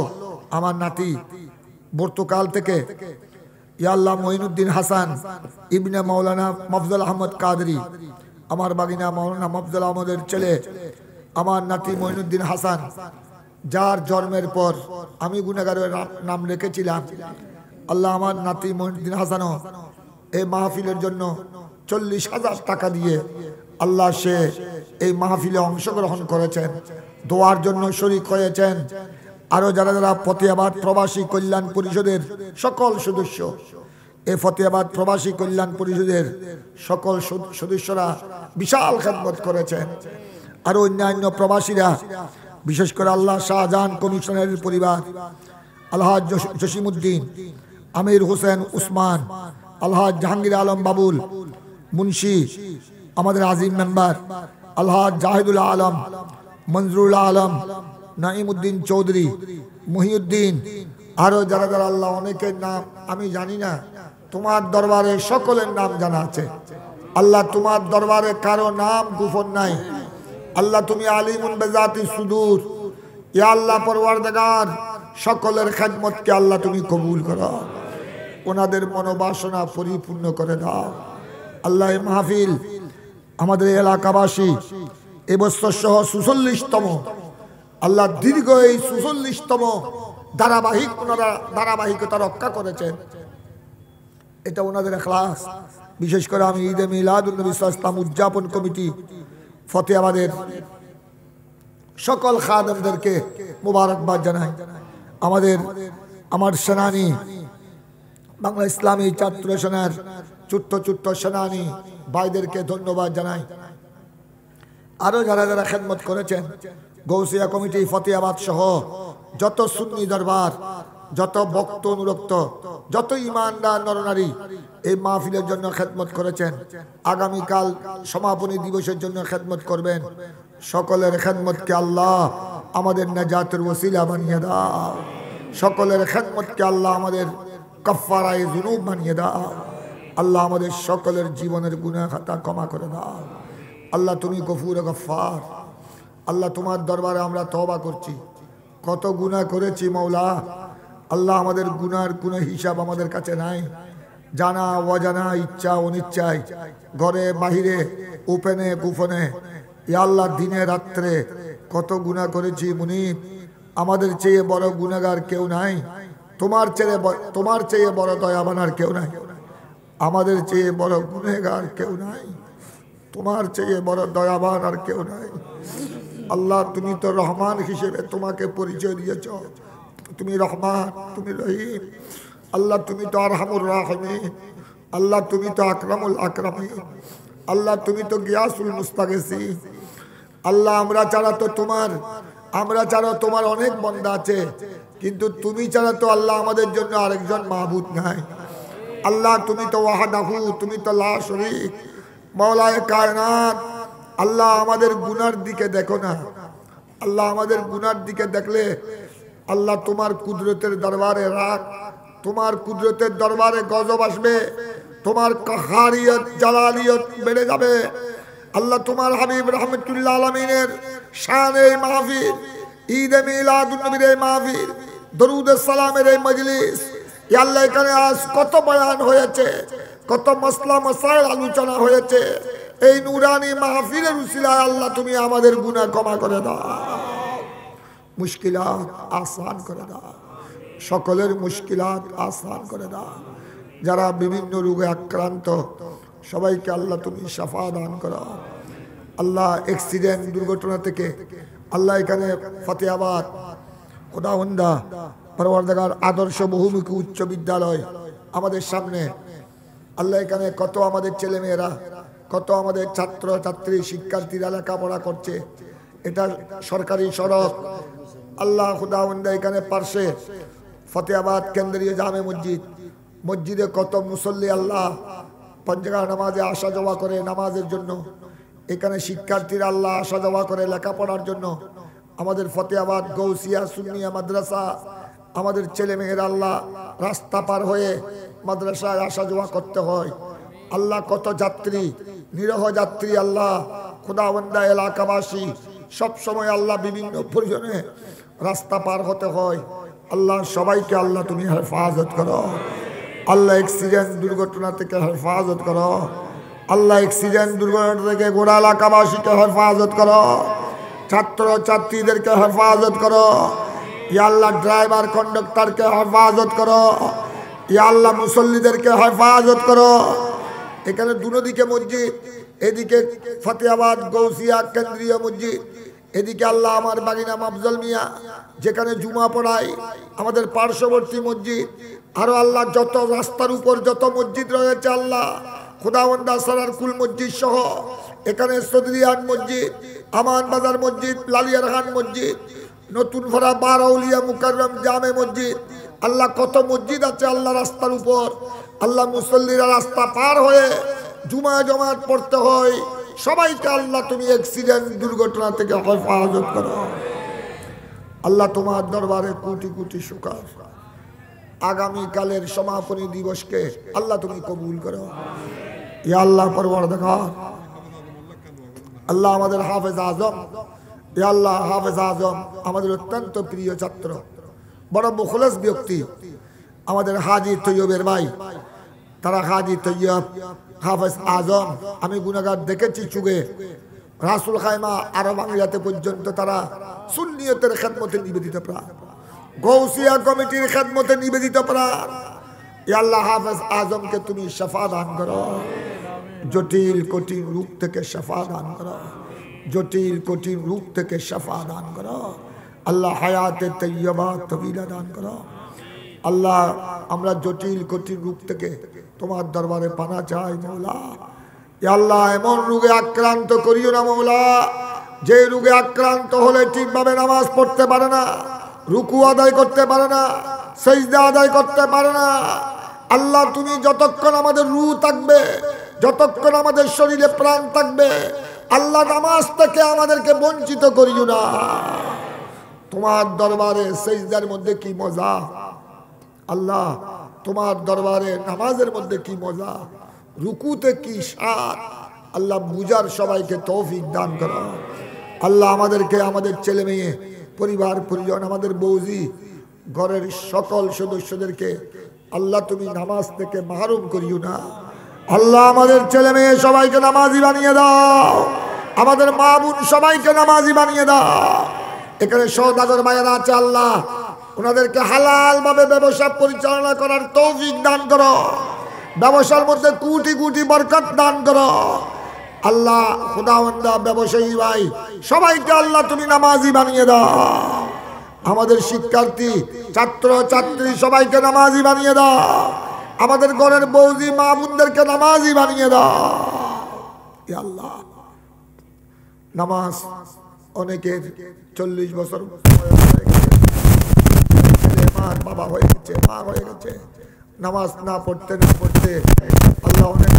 S1: আমার নাতি পর্তুগাল থেকে ইয়া আল্লাহ মঈনুদ্দিন হাসান ইবনে মাওলানা মফজল আহমদ কাদরি, আমার বাগিনা মাওলানা মফজল আহমদের ছেলে, আমার নাতি মঈনুদ্দিন হাসান, যার জন্মের পর আমি গুনাহগারের নাম রেখেছিলাম। আল্লাহ আমার নাতি মঈনুদ্দিন হাসানও এই মাহফিলের জন্য 40,000 টাকা দিয়ে আল্লাহ সে এই মাহফিলে অংশগ্রহণ করেছেন, দোয়ার জন্য শরীক হয়েছেন। আরো যারা যারা ফতেহাবাদ প্রবাসী কল্যাণ পরিষদের সকল সদস্য, এই ফতেহাবাদ প্রবাসী কল্যাণ পরিষদের সকল সদস্যরা বিশাল খেদমত করেছেন। আরো অন্যান্য প্রবাসীরা, বিশেষ করে আল্লাহ শাহজাহান কমিশনারের পরিবার, আলহাজ জসিমউদ্দিন, আমির হোসেন উসমান, আলহাজ জাহাঙ্গীর আলম বাবুল মুন্সি, আমাদের আজিম মেম্বার আলহাজ জাহিদুল আলম, মঞ্জুরুল আলম, নাইমউদ্দিন চৌধুরী, মহিউদ্দিন, আরো যারা যারা আল্লাহ অনেকের নাম আমি জানি না, তোমার দরবারে সকলের নাম জানা আছে। আল্লাহ তোমার দরবারে কারো নাম গোপন নাই। আল্লাহ তুমি আলিমুন বিজাতি সুদূর। ইয়া আল্লাহ পরওয়ারদিগার, সকলের খেদমতকে আল্লাহ তুমি কবুল করো, ওনাদের মনোবাসনা পরিপূর্ণ করে দাও। আল্লাহ এই মাহফিল আমাদের এলাকাবাসী এবছর সহ ৪৬তম, আল্লাহ দীর্ঘ এই ৪৬তম ধারাবাহিকতা রক্ষা করেছেন, এটা ওনাদের ইখলাস। বিশেষ করে আমি ঈদে মিলাদুন্নবী ইসলাম উদযাপন কমিটি ফতেহাবাদের সকল খাদেমদেরকে মোবারকবাদ জানাই। আমার সেনানী, বাংলা ইসলামী ছাত্র সেনার ছোট্ট সেনানী ভাইদেরকে ধন্যবাদ জানাই। আরো যারা যারা খেদমত করেছেন, গৌসিয়া কমিটি ফতেহাবাদ সহ যত সুন্নি দরবার, যত ভক্ত অনুরক্ত, যত ইমানদার নরনারী এই মাহফিলের জন্য খেদমত করেছেন, আগামীকাল সমাপনী দিবসের জন্য খেদমত করবেন, সকলের খেদমতকে আল্লাহ আমাদের নাজাতের ওসিলা বানিয়ে দাও। সকলের খেদমতকে আল্লাহ আমাদের কাফফারায়ে যুনুব বানিয়ে দাও। আল্লাহ আমাদের সকলের জীবনের গুনাহ খাতা ক্ষমা করে দাও। আল্লাহ তুমি গফুর গফফার। আল্লাহ তোমার দরবারে আমরা তওবা করছি, কত গুনাহ করেছি মাওলা। আল্লাহ আমাদের গুনার কোনো হিসাব আমাদের কাছে নাই, জানা অজানা, ইচ্ছা অনিচ্ছায়, ঘরে বাহিরে, ওপেনে গোপনে, ইয়া আল্লাহ দিনে রাত্রে কত গুনাহ করেছি মুনিব। আমাদের চেয়ে বড় গুনাহগার কেউ নাই, তোমার চেয়ে বড় দয়াবান আর কেউ নাই, আমাদের চেয়ে বড় গুনাহগার কেউ নাই, তোমার চেয়ে বড় দয়াবান আর কেউ নাই। আল্লাহ তুমি তো রহমান হিসেবে তোমাকে পরিচয় দিয়েছ, তুমি রহমান, তুমি রহিম। আল্লাহ তুমি তো আরহামুর রাহিমিন। আল্লাহ তুমি তো আকরামুল আকরামিন। আল্লাহ তুমি তো গিয়াসুল মুস্তাগিসিন। আল্লাহ আমরা ছাড়া তোমার অনেক বান্দা আছে, কিন্তু তুমি ছাড়া তো আল্লাহ আমাদের জন্য আরেকজন মাহবুদ নাই। আল্লাহ তুমি তো ওয়াহদাহু, তুমি তো লা শরীক, মাওলায়ে কায়নাত। আল্লাহ আমাদের গুনার দিকে দেখো না, আল্লাহ আমাদের গুনার দিকে দেখলে আল্লাহ তোমার কুদরতের দরবারে রাগ, তোমার কুদরতের দরবারে গজব আসবে, তোমার কাহারিয়ত জালালিয়ত বেড়ে যাবে। আল্লাহ তোমার হাবিব রাহমাতুল্লাহ আলামিনের শানে মাহফিল, ঈদে মিলাদুন্নবীর এই মাহফিল, দরুদ সালামের এই মজলিস, ইয়া আল্লাহ এখানে আজ কত বয়ান হয়েছে, কত মাসলা মাসাইল আলোচনা হয়েছে, এই নূরানি মাহফিলের উসিলায় আল্লাহ তুমি আমাদের গুনাহ ক্ষমা করে দাও, মুশকিলাত আসান করে দাও, সকলের মুশকিলাত আসান করে দাও। যারা বিভিন্ন রোগে আক্রান্ত সবাইকে আল্লাহ তুমি শাফা দান করো। আল্লাহ অ্যাক্সিডেন্ট দুর্ঘটনা থেকে আল্লাহ এখানে ফতেহাবাদ খোদাবন্দা পরওয়ারদিগার আদর্শ বহুমুখী উচ্চ বিদ্যালয় আমাদের সামনে, আল্লাহ এখানে কত আমাদের ছেলেমেয়েরা, কত আমাদের ছাত্র ছাত্রী শিক্ষার্থীরা লেখাপড়া করছে, এটা সরকারি সড়ক। আল্লাহ খোদাবন্দা এখানে পার্শ্বে ফতেহাবাদ কেন্দ্রীয় জামে মসজিদে কত মুসল্লি আল্লাহ পঞ্জাগা নামাজে আসা যাওয়া করে নামাজের জন্য, এখানে শিক্ষার্থীরা আল্লাহ আসা যাওয়া করে লেখাপড়ার জন্য। আমাদের ফতেহাবাদ গৌসিয়া সুন্নিয়া মাদ্রাসা, আমাদের ছেলে মেয়েরা আল্লাহ রাস্তা পার হয়ে মাদ্রাসায় আসা যাওয়া করতে হয়। আল্লাহ কত যাত্রী, নিরহ যাত্রী আল্লাহ খোদাবন্দা এলাকাবাসী সব সময় আল্লাহ বিভিন্ন প্রয়োজনে রাস্তা পার হতে হয়। আল্লাহ সবাইকে আল্লাহ তুমি হেফাজত করো। আল্লাহ অ্যাক্সিডেন্ট দুর্ঘটনা থেকে হেফাজত করো। আল্লাহ অ্যাক্সিডেন্ট দুর্ঘটনা থেকে গোড়া এলাকাবাসীকে হেফাজত করো, ছাত্র ছাত্রীদেরকে হেফাজত করো। ইয়া আল্লাহ ড্রাইভার কন্ডাক্টরকে হেফাজত করো। ইয়া আল্লাহ মুসল্লিদেরকে হেফাজত করো। এখানে দুদিকে মসজিদ, এদিকে ফতেহাবাদ গৌসিয়া কেন্দ্রীয় মসজিদ, এদিকে আল্লাহ আমার বাগিনা মাফজল মিয়া যেখানে জুমা পড়াই, আমাদের পার্শ্ববর্তী মসজিদ, আরো আল্লাহ যত রাস্তার উপর যত মসজিদ রয়েছে আল্লাহ খোদাবন্দা সারার কুল মসজিদ সহ এখানে সদরিয়ান মসজিদ, আমান বাজার মসজিদ, লালিয়ার খান মসজিদ, নতুন ভরা বারৌলিয়া মুকাররম জামে মসজিদ, আল্লাহ কত মসজিদ আছে আল্লাহ রাস্তার উপর। আল্লাহ মুসল্লিরা রাস্তা পার হয়ে জুমা জমাত পড়তে হয়। সবাইকে আল্লাহ তুমি অ্যাক্সিডেন্ট দুর্ঘটনা থেকে হেফাজত করো। আল্লাহ তোমার দরবারে কোটি কোটি শুকর। আগামীকালের সমাপনী দিবসকে আল্লাহ তুমি কবুল করো। ইয়া আল্লাহ পরওয়ারদিগার, আল্লাহ আমাদের হাফেজ আজম, ইয়া আল্লাহ হাফেজ আজম আমাদের অত্যন্ত প্রিয় ছাত্র, বড় মুখলেস ব্যক্তি আমাদের হাজী তৈয়বের ভাই, তারা হাজী তৈয়ব হাফেজ আজম, আমি গুনাহগার দেখেছি চুগে রাসুল খায়মা আরব আমিরাতে পর্যন্ত তারা সুন্নিয়তের খেদমতে নিবেদিত প্রাণ, গৌসিয়া কমিটির খেদমতে নিবেদিত প্রাণ। ইয়া আল্লাহ হাফেজ আজমকে তুমি শিফা দান করো, জটিল কঠিন রোগ থেকে শিফা দান করো, জটিল কঠিন রোগ থেকে শিফা দান করো। আল্লাহ হায়াতে তৈয়বা তবিলা দান করো। আল্লাহ আমরা জটিল কঠিন রোগ থেকে তোমার দরবারে পানা চাই মৌলা। ইয়া আল্লাহ এমন রোগে আক্রান্ত করিও না মৌলা, যে রোগে আক্রান্ত হলে ঠিকভাবে নামাজ পড়তে পারে না, রুকু আদায় করতে পারে না, সিজদা আদায় করতে পারে না। আল্লাহ তুমি যতক্ষণ আমাদের রূহ থাকবে, যতক্ষণ আমাদের শরীরে প্রাণ থাকবে, আল্লাহ নামাজ থেকে আমাদেরকে বঞ্চিত করিও না। তোমার দরবারে সিজদার মধ্যে কি মজা আল্লাহ, তোমার দরবারে নামাজের মধ্যে কি মজা, রুকুতে কি স্বাদ আল্লাহ, বুঝার সবাইকে তৌফিক দান করো। আল্লাহ আমাদেরকে, আমাদের ছেলে মেয়ে, পরিবার পরিজন, আমাদের বৌজি, ঘরের সকল সদস্যদেরকে আল্লাহ তুমি নামাজ থেকে মাহরুম করিও না। আল্লাহ আমাদের ছেলে মেয়ে সবাইকে নামাজি বানিয়ে দাও, আমাদের মা বোন সবাইকে নামাজি বানিয়ে দাও। এখানে সওদাগর ভাইয়েরা আছে আল্লাহ, ওনাদেরকে হালাল ভাবে ব্যবসা পরিচালনা করার তৌফিক দান করো, ব্যবসার মধ্যে কোটি কোটি বরকত দান করো। আল্লাহ খুদাওয়ান্দা ব্যবসায়ী ভাই সবাইকে আল্লাহ তুমি নামাজি বানিয়ে দাও। আমাদের শিক্ষার্থী ছাত্র ছাত্রী সবাইকে নামাজি বানিয়ে দাও, আমাদের ঘরের বৌজি মা বোনদেরকে নামাজি বানিয়ে দাও। ইয়া আল্লাহ নামাজ অনেকের 40 বছর মার বাবা হয়ে গেছে, মা হয়ে গেছে, নামাজ না পড়তে না পড়তে আল্লাহ অনেক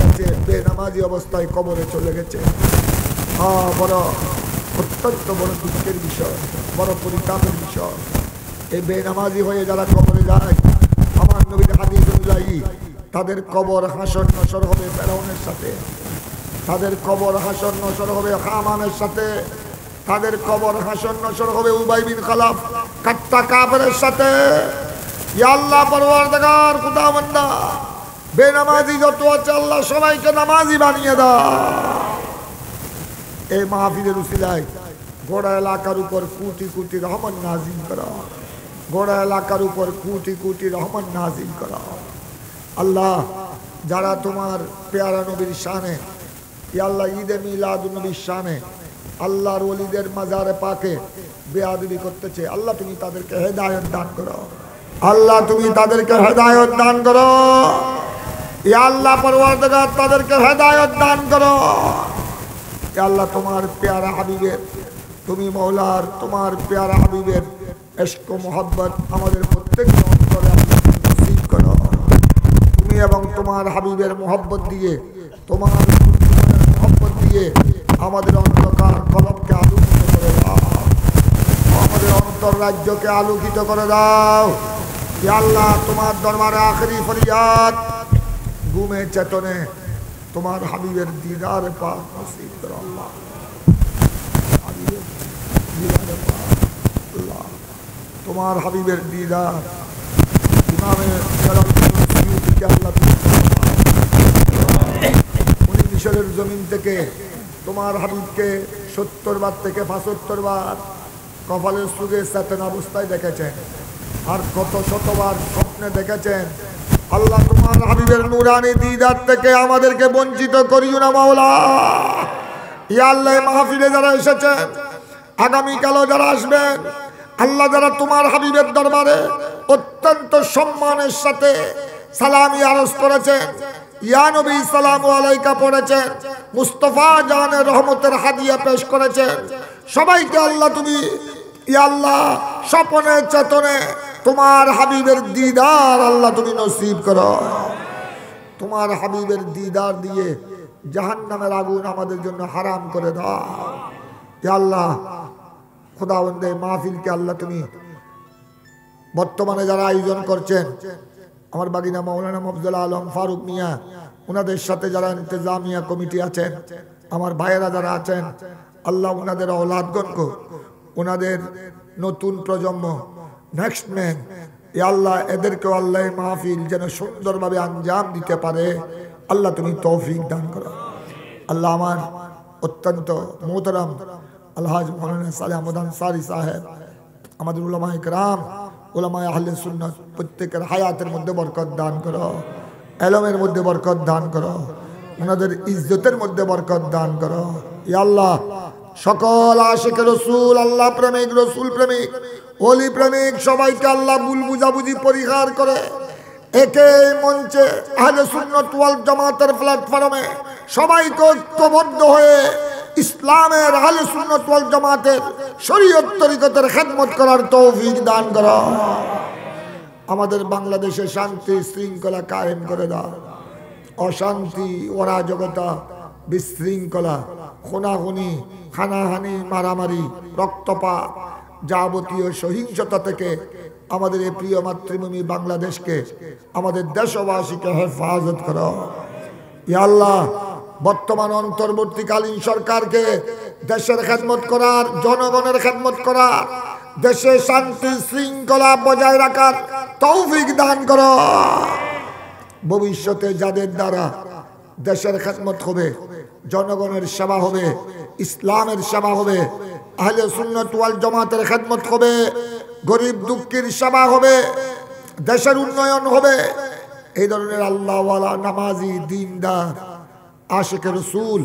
S1: কাছে বেনামাজি অবস্থায় কবরে চলে গেছে। বড় অত্যন্ত বড় দুঃখের বিষয়, বড় পরিতাপের বিষয়। এই বেনামাজি হয়ে যারা কবরে যায়, আমার নবীর হাদিস অনুযায়ী তাদের কবর হাসর নসর হবে ফেরাউনের সাথে, তাদের কবর হাসর নসর হবে হামানের সাথে, তাদের কবর হাসর নসর হবে উবাই বিন খালাফ কাট্টা কাফেরের সাথে। ইয়া আল্লাহ পরওয়ারদিগার খুদাবন্দা বেনামাজি যত আছে আল্লাহ সবাইকে নামাজি বানিয়ে দাও। এই মাহফিলের উসিলায় গোড়া এলাকার উপর কোটি কোটি রহমত নাজিল করো, গোড়া এলাকার উপর কোটি কোটি রহমত নাজিল করো। আল্লাহ যারা তোমার পেয়ারা নবীর শানে, ইয়া আল্লাহ ঈদে মিলাদুন নবীর শানে আল্লাহর ওলিদের মাজারে পাকে বেয়াদবি করতেছে, আল্লাহ তুমি তাদেরকে হেদায়েত দান করো, আল্লাহ তুমি তাদেরকে হেদায়েত দান করো। ইয়া আল্লাহ পরওয়ারদিগার তাদেরকে হেদায়েত দান করো। ইয়া আল্লাহ তোমার পেয়ারা হাবিবের, তুমি মওলার তোমার পেয়ারা হাবিবের ইশক ও মুহাব্বত আমাদের প্রত্যেকটা অন্তরে নসিব করো। তুমি এবং তোমার হাবিবের মুহাব্বত দিয়ে, তোমার মুহাব্বত দিয়ে আমাদের অন্ধকার কলবকে আলোকিত করে দাও, আমাদের অন্তর রাজ্যকে আলোকিত করে দাও। ইয়া আল্লাহ তোমার দরবারে আখেরি ফরিয়াদ, ঘুমে চেতনে তোমার হাবিবের দিদার পাক নসিব করো আল্লাহ, হাবিবের দিদার পাক আল্লাহ, তোমার হাবিবের দিদার ইমামে সিয়ুতিকে আল্লাহ উনি মিশরের জমিন থেকে তোমার হাবিবকে 70 বার থেকে 75 বার কপালের সুগে চেতন অবস্থায় দেখেছেন, আর কত শতবার স্বপ্নে দেখেছেন। আল্লাহ তোমার হাবিবের নূরানি দিদার থেকে আমাদেরকে বঞ্চিত করিও না মাওলা। ইয়া আল্লাহ মাহফিলে যারা এসেছেন, আগামীকালও যারা আসবেন, আল্লাহ যারা তোমার হাবিবের দরবারে অত্যন্ত সম্মানের সাথে সালামি আরজ করেছেন, ইয়া নবী সালামু আলাইকা পড়েছেন, মুস্তাফা জানের রহমতের হাদিয়া পেশ করেছেন, সবাইকে আল্লাহ তুমি ইয়া আল্লাহ স্বপনে চেতনে তোমার হাবিবের দিদার আল্লাহ তুমি নসিব করো। তোমার হাবিবের দিদার দিয়ে জাহান্নামের আগুন আমাদের জন্য হারাম করে দাও। ইয়া আল্লাহ খোদাবন্দে মাহফিলকে আল্লাহ তুমি বর্তমানে যারা আয়োজন করছেন, আমার বাগিনা মাওলানা মফজল আলম ফারুক মিয়া, ওনাদের সাথে যারা ইন্তেজামিয়া কমিটি আছেন, আমার ভাইয়েরা যারা আছেন আল্লাহ ওনাদের ঔলাদগণকে, ওনাদের নতুন প্রজন্ম, নেক্সট ম্যান, আল্লাহ এদেরকেও আল্লাহ মাহফিল যেন সুন্দরভাবে আঞ্জাম দিতে পারে আল্লাহ তুমি তৌফিক দান করো। আল্লাহ আমার অত্যন্ত মোহতারাম আলহাজ মৌলানা সালেহ আহমদ আনসারী সাহেব, আমাদের উলামায়ে কেরাম, উলামায়ে আহলে সুন্নাত প্রত্যেকের হায়াতের মধ্যে বরকত দান করো, এলমের মধ্যে বরকত দান করো, ওনাদের ইজ্জতের মধ্যে বরকত দান করো। ইয়া আল্লাহ সকল আশিক রসুল, আল্লাহ প্রেমিক, রসুল প্রেমিক, ওলি প্রেমিক সবাইকে আল্লাহ ভুল বুঝাবুঝি পরিহার করে একে মঞ্চে আহলে সুন্নাত ওয়াল জামাতের প্ল্যাটফর্মে সবাইকে ঐক্যবদ্ধ হয়ে ইসলামের আহলে সুন্নাত ওয়াল জামাতের শরীয়ত তরিকতের খেদমত করার তৌফিক দান করো। আমাদের বাংলাদেশে শান্তি শৃঙ্খলা কায়েম করে দাও। অশান্তি, অরাজকতা, বিশৃঙ্খলা, খুনাখুনি, হানাহানি, মারামারি, রক্তপাত, যাবতীয় সহিংসতা থেকে আমাদের এই প্রিয় মাতৃভূমি বাংলাদেশকে, আমাদের দেশবাসীকে হেফাজত করো। ইয়া আল্লাহ বর্তমান অন্তর্বর্তীকালীন সরকারকে দেশের খেদমত করার, জনগণের খেদমত করার, দেশে শান্তি শৃঙ্খলা বজায় রাখার তৌফিক দান করো। ভবিষ্যতে যাদের দ্বারা দেশের খেদমত হবে, জনগণের সেবা হবে, ইসলামের সেবা হবে, আহলে সুন্নাত ওয়াল জামাতের খেদমত হবে, গরিব দুঃখীর সেবা হবে, দেশের উন্নয়ন হবে, এই ধরনের আল্লাহওয়ালা, নামাজি, দিনদার, আশিক রসুল,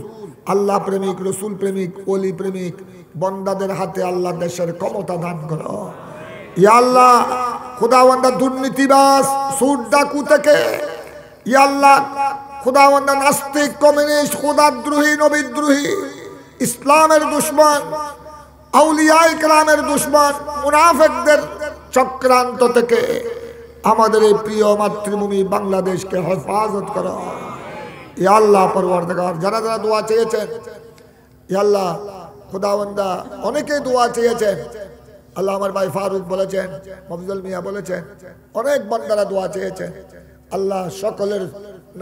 S1: আল্লাহ প্রেমিক, রসুল প্রেমিক, ওলি প্রেমিক বন্দাদের হাতে আল্লাহ দেশের ক্ষমতা দান করো। ইয়া আল্লাহ খুদাওয়ান্দা দুর্নীতিবাজ, সুদ ডাকু থেকে, ইয়া আল্লাহ খুদাওয়ান্দা নাস্তিক, কমিউনিস্ট, খুদাদ্রোহী, নবীদ্রোহী, ইসলামের দুশমন, আউলিয়ায়ে কেরামের দুশমন, মুনাফিকদের চক্রান্ত থেকে আমাদের এই প্রিয় মাতৃভূমি বাংলাদেশকে হেফাজত করো। ইয়া আল্লাহ পরওয়ারদিগার, যারা যারা দোয়া চেয়েছেন, ইয়া আল্লাহ খুদাওয়ান্দা অনেকে দোয়া চেয়েছেন। আল্লাহ আমার ভাই ফারুক বলেছেন, মফজল মিয়া বলেছেন, অনেক বান্দারা দোয়া চেয়েছেন। আল্লাহ সকলের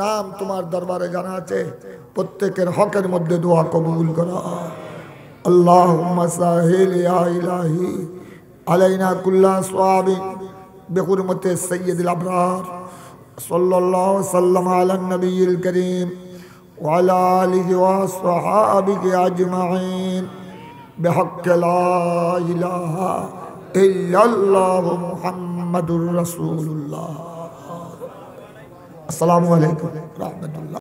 S1: নাম তোমার দরবারে জানা আছে, প্রত্যেকের হকের মধ্যে দোয়া কবুল করো। আল্লাহুম্মা সাহিল ইয়া ইলাহি আলাইনা কুল্লা সাওয়াবিন বিহুরমতি সাইয়্যিদিল আবরার সাল্লাল্লাহু সাল্লাম আলান নবিয়্যিল কারীম ওয়া আলা আলিহি ওয়া আসহাবিহি আজমাইন বিহাক্কি লা ইলাহা ইল্লাল্লাহু মুহাম্মাদুর রাসূলুল্লাহ। আসসালামু আলাইকুম ওয়া রাহমাতুল্লাহ।